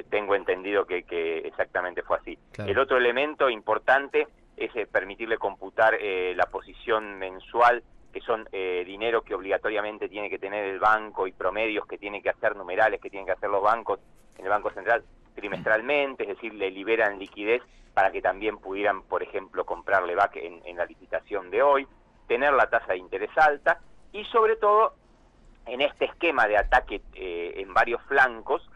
tengo entendido que exactamente fue así. Claro. El otro elemento importante es permitirle computar la posición mensual, que son dinero que obligatoriamente tiene que tener el banco y promedios que tienen que hacer, numerales que tienen que hacer los bancos en el Banco Central trimestralmente, es decir, le liberan liquidez para que también pudieran, por ejemplo, comprarle back en la licitación de hoy, tener la tasa de interés alta y sobre todo en este esquema de ataque en varios flancos,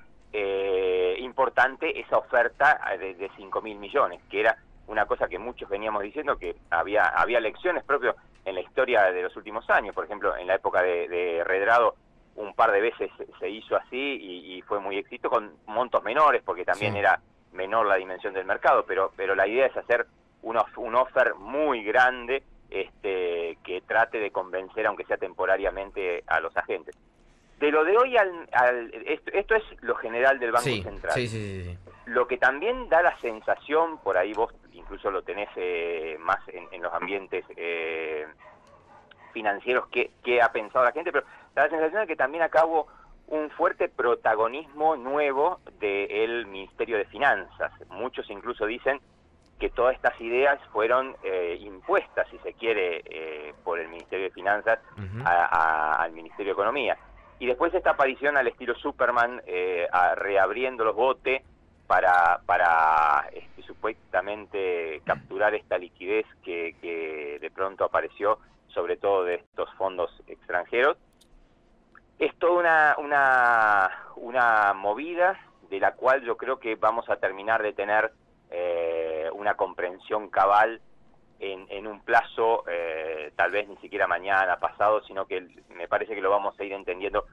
importante esa oferta de 5.000 millones, que era una cosa que muchos veníamos diciendo, que había lecciones propias en la historia de los últimos años. Por ejemplo, en la época de Redrado un par de veces se hizo así y fue muy éxito con montos menores, porque también era menor la dimensión del mercado, pero la idea es hacer un offer muy grande que trate de convencer, aunque sea temporariamente, a los agentes. De lo de hoy esto es lo general del Banco Central. Sí. Lo que también da la sensación, por ahí vos incluso lo tenés más en los ambientes financieros que ha pensado la gente, pero da la sensación de que también acabó un fuerte protagonismo nuevo del Ministerio de Finanzas. Muchos incluso dicen que todas estas ideas fueron impuestas, si se quiere, por el Ministerio de Finanzas al Ministerio de Economía. Y después esta aparición al estilo Superman, reabriendo los botes para supuestamente capturar esta liquidez que de pronto apareció, sobre todo de estos fondos extranjeros. Es toda una movida de la cual yo creo que vamos a terminar de tener una comprensión cabal en un plazo, tal vez ni siquiera mañana, pasado, sino que me parece que lo vamos a ir entendiendo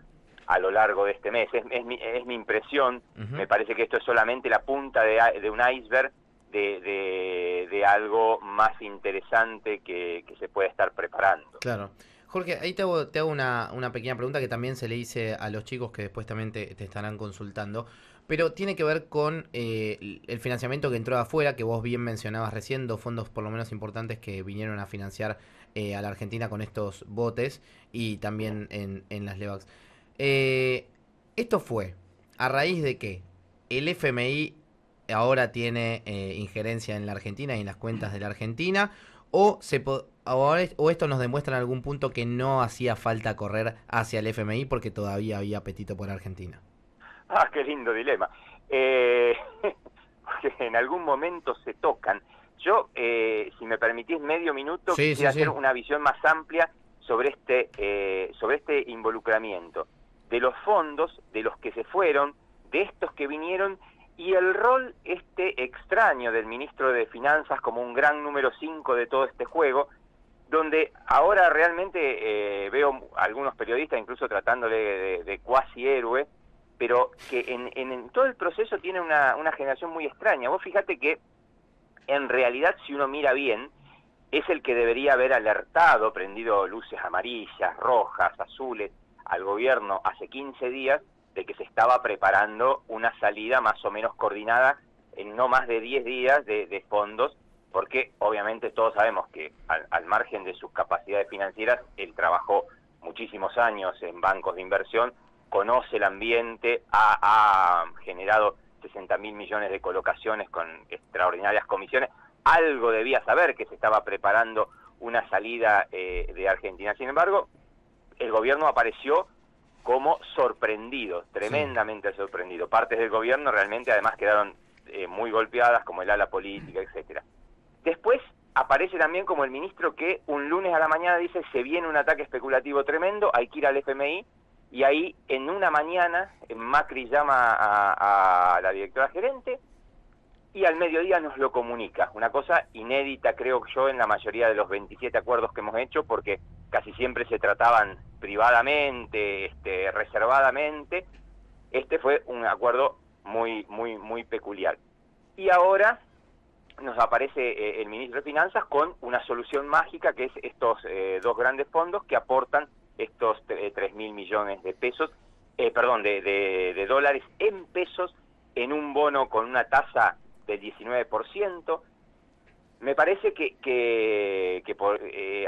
a lo largo de este mes. Es mi impresión. Me parece que esto es solamente la punta de un iceberg de algo más interesante que se puede estar preparando. Claro. Jorge, ahí te hago una pequeña pregunta que también se le hice a los chicos que después también te estarán consultando, pero tiene que ver con el financiamiento que entró de afuera, que vos bien mencionabas recién, 2 fondos por lo menos importantes que vinieron a financiar a la Argentina con estos botes y también en las LEVAX. Esto fue a raíz de que el FMI ahora tiene injerencia en la Argentina y en las cuentas de la Argentina, o esto nos demuestra en algún punto que no hacía falta correr hacia el FMI porque todavía había apetito por Argentina. Ah, qué lindo dilema. Porque en algún momento se tocan. Yo, si me permitís medio minuto, quisiera hacer una visión más amplia sobre este involucramiento de los fondos, de los que se fueron, de estos que vinieron, y el rol extraño del ministro de Finanzas como un gran número 5 de todo este juego, donde ahora realmente veo algunos periodistas incluso tratándole de cuasi héroe, pero que en todo el proceso tiene una generación muy extraña. Vos fíjate que en realidad, si uno mira bien, es el que debería haber alertado, prendido luces amarillas, rojas, azules al gobierno hace 15 días de que se estaba preparando una salida más o menos coordinada en no más de 10 días de fondos, porque obviamente todos sabemos que al margen de sus capacidades financieras, él trabajó muchísimos años en bancos de inversión, conoce el ambiente, ha generado 60.000 millones de colocaciones con extraordinarias comisiones, algo debía saber que se estaba preparando una salida de Argentina. Sin embargo, el gobierno apareció como sorprendido, tremendamente sorprendido. Partes del gobierno realmente además quedaron muy golpeadas, como el ala política, etcétera. Después aparece también como el ministro que un lunes a la mañana dice se viene un ataque especulativo tremendo, hay que ir al FMI, y ahí en una mañana Macri llama a la directora gerente y al mediodía nos lo comunica. Una cosa inédita, creo yo, en la mayoría de los 27 acuerdos que hemos hecho, porque casi siempre se trataban privadamente, reservadamente. Este fue un acuerdo muy peculiar. Y ahora nos aparece el ministro de Finanzas con una solución mágica, que es estos dos grandes fondos que aportan estos 3.000 millones de pesos, de dólares en pesos, en un bono con una tasa del 19%. Me parece que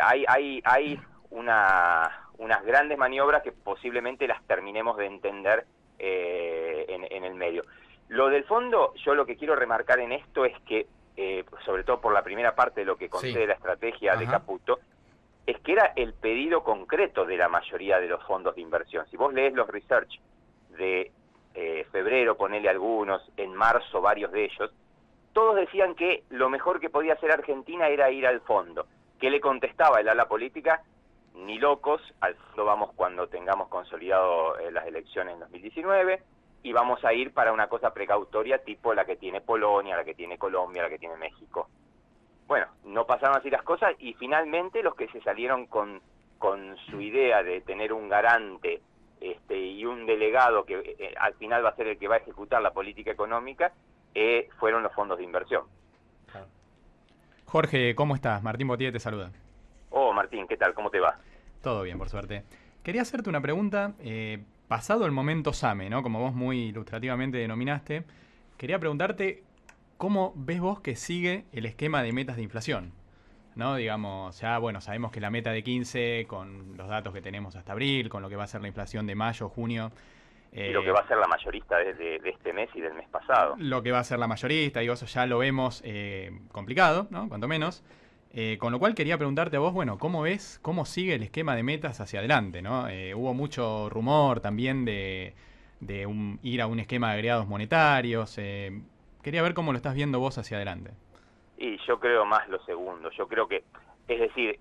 hay unas grandes maniobras que posiblemente las terminemos de entender en el medio. Lo del fondo, yo lo que quiero remarcar en esto es que, sobre todo por la primera parte de lo que conté de la estrategia de Caputo, es que era el pedido concreto de la mayoría de los fondos de inversión. Si vos lees los research de febrero, ponele algunos, en marzo varios de ellos, todos decían que lo mejor que podía hacer Argentina era ir al fondo. ¿Qué le contestaba el ala política? Ni locos, al fondo vamos cuando tengamos consolidado las elecciones en 2019, y vamos a ir para una cosa precautoria tipo la que tiene Polonia, la que tiene Colombia, la que tiene México. Bueno, no pasaron así las cosas, y finalmente los que se salieron con su idea de tener un garante y un delegado que al final va a ser el que va a ejecutar la política económica, fueron los fondos de inversión. Jorge, ¿cómo estás? Martín Botier te saluda. Oh, Martín, ¿qué tal? ¿Cómo te va? Todo bien, por suerte. Quería hacerte una pregunta. Pasado el momento SAME, ¿no? Como vos muy ilustrativamente denominaste, quería preguntarte cómo ves vos que sigue el esquema de metas de inflación, ¿no? Digamos, ya, bueno, sabemos que la meta de 15, con los datos que tenemos hasta abril, con lo que va a ser la inflación de mayo, junio... y lo que va a ser la mayorista de este mes y del mes pasado. Lo que va a ser la mayorista, digo, eso ya lo vemos complicado, ¿no? Cuanto menos. Con lo cual quería preguntarte a vos, bueno, ¿cómo ves, cómo sigue el esquema de metas hacia adelante, ¿no? Hubo mucho rumor también de ir a un esquema de agregados monetarios. Quería ver cómo lo estás viendo vos hacia adelante. Y yo creo más lo segundo. Yo creo que, es decir,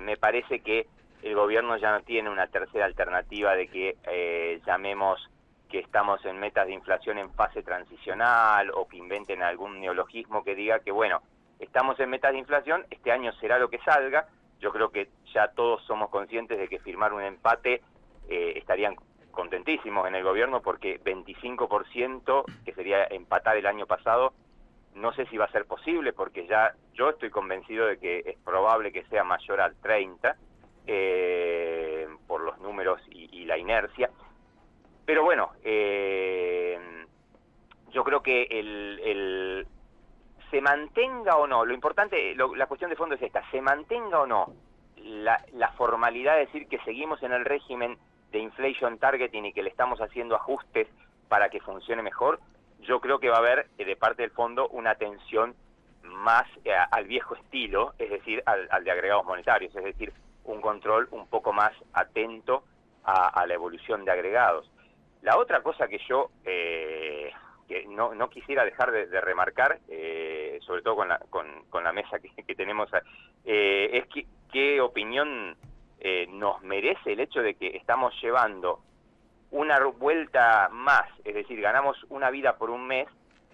me parece que el gobierno ya no tiene una tercera alternativa de que llamemos que estamos en metas de inflación en fase transicional, o que inventen algún neologismo que diga que, bueno, estamos en metas de inflación, este año será lo que salga. Yo creo que ya todos somos conscientes de que firmar un empate estarían contentísimos en el gobierno, porque 25%, que sería empatar el año pasado, no sé si va a ser posible, porque ya yo estoy convencido de que es probable que sea mayor al 30%, por los números y la inercia. Pero bueno, yo creo que se mantenga o no, lo importante, la cuestión de fondo es esta: se mantenga o no la formalidad de decir que seguimos en el régimen de inflation targeting y que le estamos haciendo ajustes para que funcione mejor. Yo creo que va a haber de parte del fondo una atención más al viejo estilo, es decir, al de agregados monetarios, es decir, un control un poco más atento a la evolución de agregados. La otra cosa que yo que no quisiera dejar de remarcar, sobre todo con la mesa que tenemos, es qué opinión nos merece el hecho de que estamos llevando una vuelta más, es decir, ganamos una vida por un mes,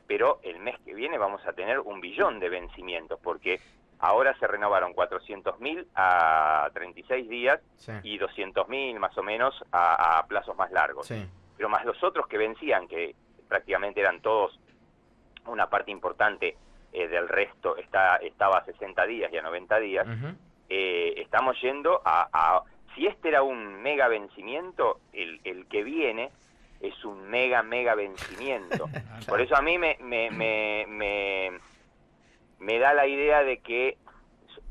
pero el mes que viene vamos a tener 1 billón de vencimientos, porque ahora se renovaron 400.000 a 36 días y 200.000 más o menos a plazos más largos. Pero más los otros que vencían, que prácticamente eran todos, una parte importante del resto estaba a 60 días y a 90 días, estamos yendo si este era un mega vencimiento, el que viene es un mega vencimiento. Por eso a mí me da la idea de que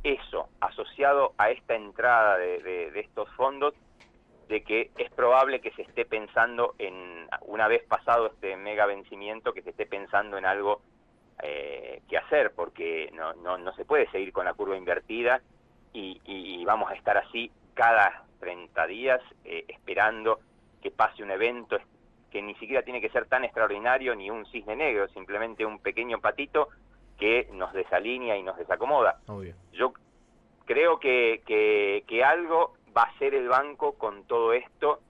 eso, asociado a esta entrada de estos fondos, de que es probable que se esté pensando una vez pasado este mega vencimiento, que se esté pensando en algo que hacer, porque no se puede seguir con la curva invertida y vamos a estar así cada 30 días esperando que pase un evento que ni siquiera tiene que ser tan extraordinario ni un cisne negro, simplemente un pequeño patito que nos desalinea y nos desacomoda. Obvio. Yo creo que algo va a hacer el banco con todo esto,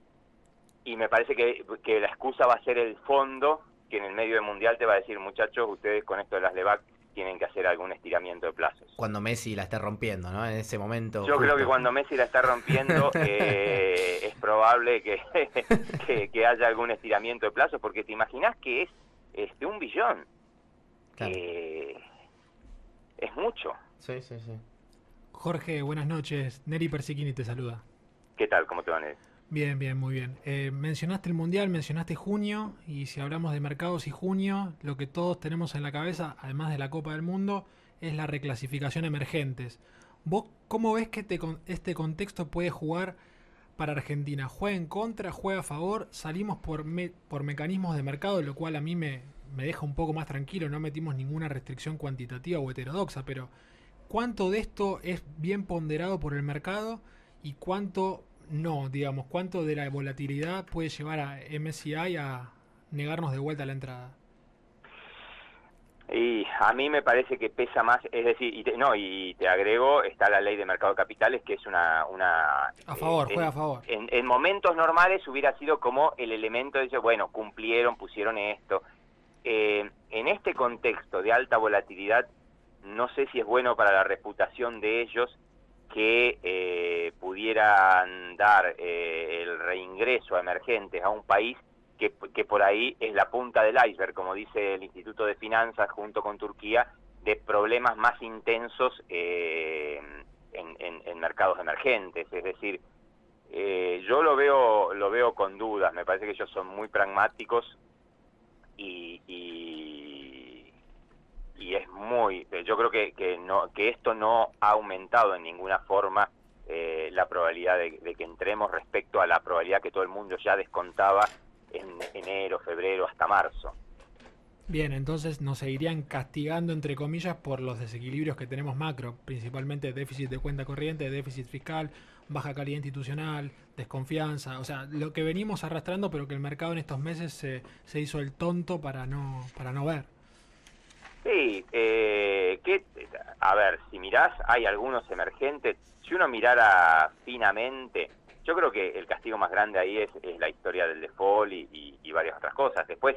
y me parece que la excusa va a ser el fondo, que en el medio del mundial te va a decir, muchachos, ustedes con esto de las LEVAC tienen que hacer algún estiramiento de plazos. Cuando Messi la esté rompiendo, ¿no? En ese momento. Yo creo que cuando Messi la está rompiendo es probable que haya algún estiramiento de plazos, porque te imaginas que es $1 billón. Claro. Es mucho. Sí. Jorge, buenas noches. Neri Persichini te saluda. ¿Qué tal? ¿Cómo te va, Neri? Bien, muy bien. Mencionaste el Mundial, mencionaste junio, y si hablamos de mercados y junio, lo que todos tenemos en la cabeza, además de la Copa del Mundo, es la reclasificación emergentes. ¿Vos cómo ves que este contexto puede jugar para Argentina? ¿Juega en contra? ¿Juega a favor? Salimos por mecanismos de mercado, lo cual a mí me deja un poco más tranquilo, no metimos ninguna restricción cuantitativa o heterodoxa, pero ¿cuánto de esto es bien ponderado por el mercado y cuánto no? Digamos, ¿cuánto de la volatilidad puede llevar a MSCI a negarnos de vuelta la entrada? Y a mí me parece que pesa más, es decir, y te agrego, está la ley de mercado de capitales, que es una a favor, juega a favor. En momentos normales hubiera sido como el elemento de decir, bueno, cumplieron, pusieron esto. En este contexto de alta volatilidad, no sé si es bueno para la reputación de ellos que pudieran dar el reingreso a emergentes a un país que por ahí es la punta del iceberg, como dice el Instituto de Finanzas junto con Turquía, de problemas más intensos en mercados emergentes. Es decir, yo lo veo con dudas. Me parece que ellos son muy pragmáticos y es muy, yo creo que esto no ha aumentado en ninguna forma la probabilidad de que entremos respecto a la probabilidad que todo el mundo ya descontaba en enero, febrero, hasta marzo. Bien, entonces nos seguirían castigando, entre comillas, por los desequilibrios que tenemos macro, principalmente déficit de cuenta corriente, déficit fiscal, baja calidad institucional, desconfianza, o sea, lo que venimos arrastrando, pero que el mercado en estos meses se hizo el tonto para no ver. Sí, a ver, si mirás, hay algunos emergentes. Si uno mirara finamente, yo creo que el castigo más grande ahí es la historia del default y varias otras cosas. Después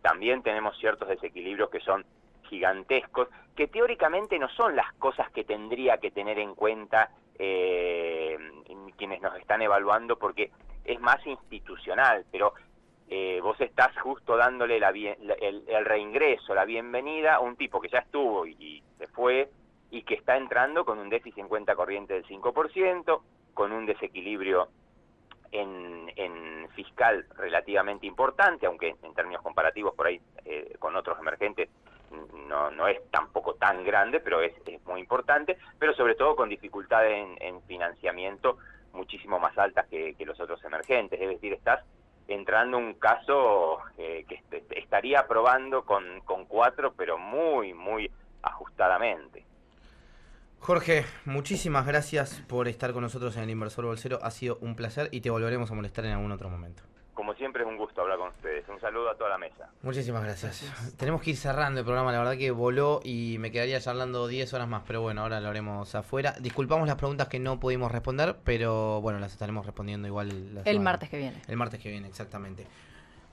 también tenemos ciertos desequilibrios que son gigantescos, que teóricamente no son las cosas que tendría que tener en cuenta quienes nos están evaluando, porque es más institucional, pero vos estás justo dándole el reingreso, la bienvenida a un tipo que ya estuvo y se fue, y que está entrando con un déficit en cuenta corriente del 5%, con un desequilibrio en fiscal relativamente importante, aunque en términos comparativos por ahí con otros emergentes no es tampoco tan grande, pero es muy importante, pero sobre todo con dificultades en financiamiento muchísimo más altas que los otros emergentes. Es decir, estás entrando un caso que estaría aprobando con 4, pero muy, muy ajustadamente. Jorge, muchísimas gracias por estar con nosotros en el Inversor Bolsero. Ha sido un placer y te volveremos a molestar en algún otro momento. Como siempre es un gusto hablar con ustedes. Un saludo a toda la mesa. Muchísimas gracias. Tenemos que ir cerrando el programa, la verdad que voló y me quedaría charlando 10 horas más, pero bueno, ahora lo haremos afuera. Disculpamos las preguntas que no pudimos responder, pero bueno, las estaremos respondiendo igual el martes que viene. El martes que viene, exactamente.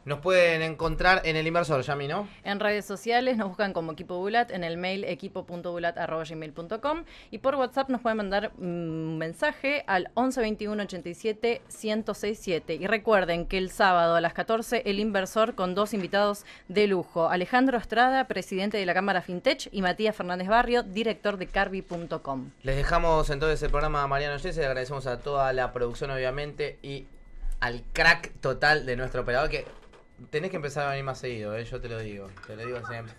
Nos pueden encontrar en el Inversor, Yami, ¿no? En redes sociales nos buscan como Equipo Bulat, en el mail equipo.bulat@gmail.com, y por WhatsApp nos pueden mandar un mensaje al 11 21 87 1067. Y recuerden que el sábado a las 14 el Inversor con 2 invitados de lujo: Alejandro Estrada, presidente de la Cámara Fintech, y Matías Fernández Barrio, director de Carvi.com. Les dejamos entonces el programa a Mariano Yese, le agradecemos a toda la producción obviamente y al crack total de nuestro operador que Tenés que empezar a venir más seguido, yo te lo digo siempre.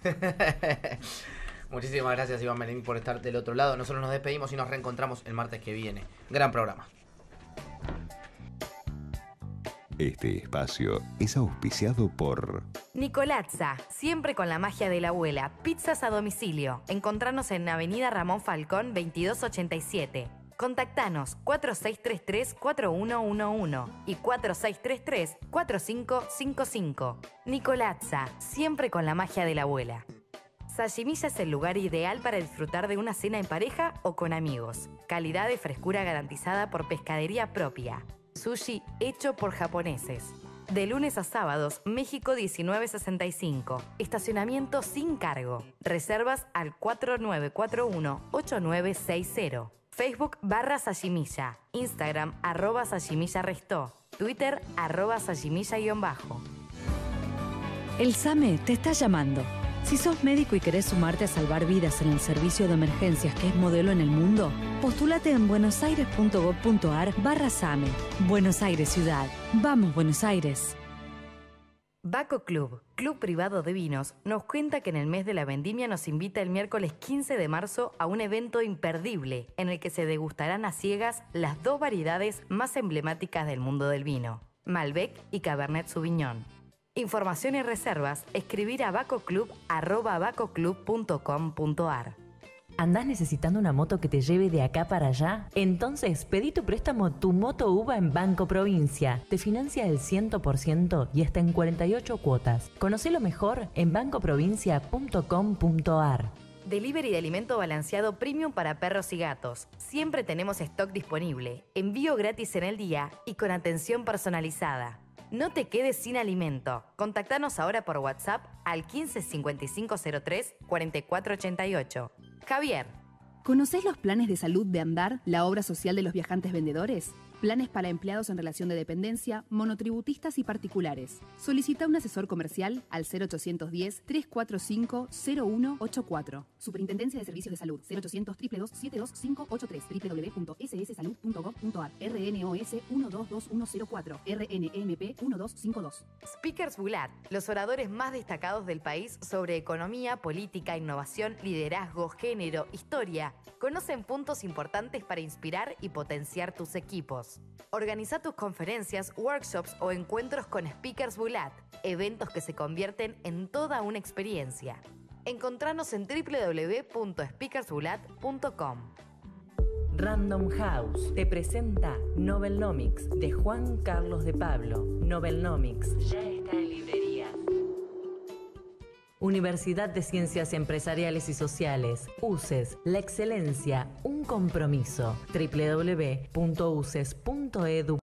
Muchísimas gracias, Iván Meléndez, por estar del otro lado. Nosotros nos despedimos y nos reencontramos el martes que viene. Gran programa. Este espacio es auspiciado por Nicolazza, siempre con la magia de la abuela. Pizzas a domicilio. Encontranos en Avenida Ramón Falcón 2287. Contactanos 4633-4111 y 4633-4555. Nicolazza, siempre con la magia de la abuela. Sashimilla es el lugar ideal para disfrutar de una cena en pareja o con amigos. Calidad y frescura garantizada por pescadería propia. Sushi hecho por japoneses. De lunes a sábados, México 1965. Estacionamiento sin cargo. Reservas al 4941-8960. Facebook /Sashimilla. Instagram @SashimillaRestó. Twitter @Sashimilla_. El SAME te está llamando. Si sos médico y querés sumarte a salvar vidas en el servicio de emergencias que es modelo en el mundo, postúlate en buenosaires.gov.ar/SAME. Buenos Aires Ciudad. Vamos, Buenos Aires. Baco Club, club privado de vinos, nos cuenta que en el mes de la vendimia nos invita el miércoles 15 de marzo a un evento imperdible en el que se degustarán a ciegas las dos variedades más emblemáticas del mundo del vino, Malbec y Cabernet Sauvignon. Información y reservas, escribir a bacoclub@bacoclub.com.ar. ¿Andás necesitando una moto que te lleve de acá para allá? Entonces pedí tu préstamo Tu Moto UVA en Banco Provincia. Te financia el 100% y hasta en 48 cuotas. Conocelo mejor en bancoprovincia.com.ar. Delivery de alimento balanceado premium para perros y gatos. Siempre tenemos stock disponible, envío gratis en el día y con atención personalizada. No te quedes sin alimento. Contactanos ahora por WhatsApp al 15 5503 4488. Javier. ¿Conocés los planes de salud de Andar, la obra social de los viajantes vendedores? Planes para empleados en relación de dependencia, monotributistas y particulares. Solicita un asesor comercial al 0810-345-0184. Superintendencia de Servicios de Salud, 0800-222-72583, www.sssalud.gov.ar, RNOS 122104, RNMP 1252. Speakers Bulat, los oradores más destacados del país sobre economía, política, innovación, liderazgo, género, historia. Conocen puntos importantes para inspirar y potenciar tus equipos. Organiza tus conferencias, workshops o encuentros con Speakers Bulat, eventos que se convierten en toda una experiencia. Encontranos en www.speakersbulat.com. Random House te presenta Novelnomics de Juan Carlos de Pablo. Novelnomics ya está en librerías. Universidad de Ciencias Empresariales y Sociales. UCES, la excelencia, un compromiso. www.uces.edu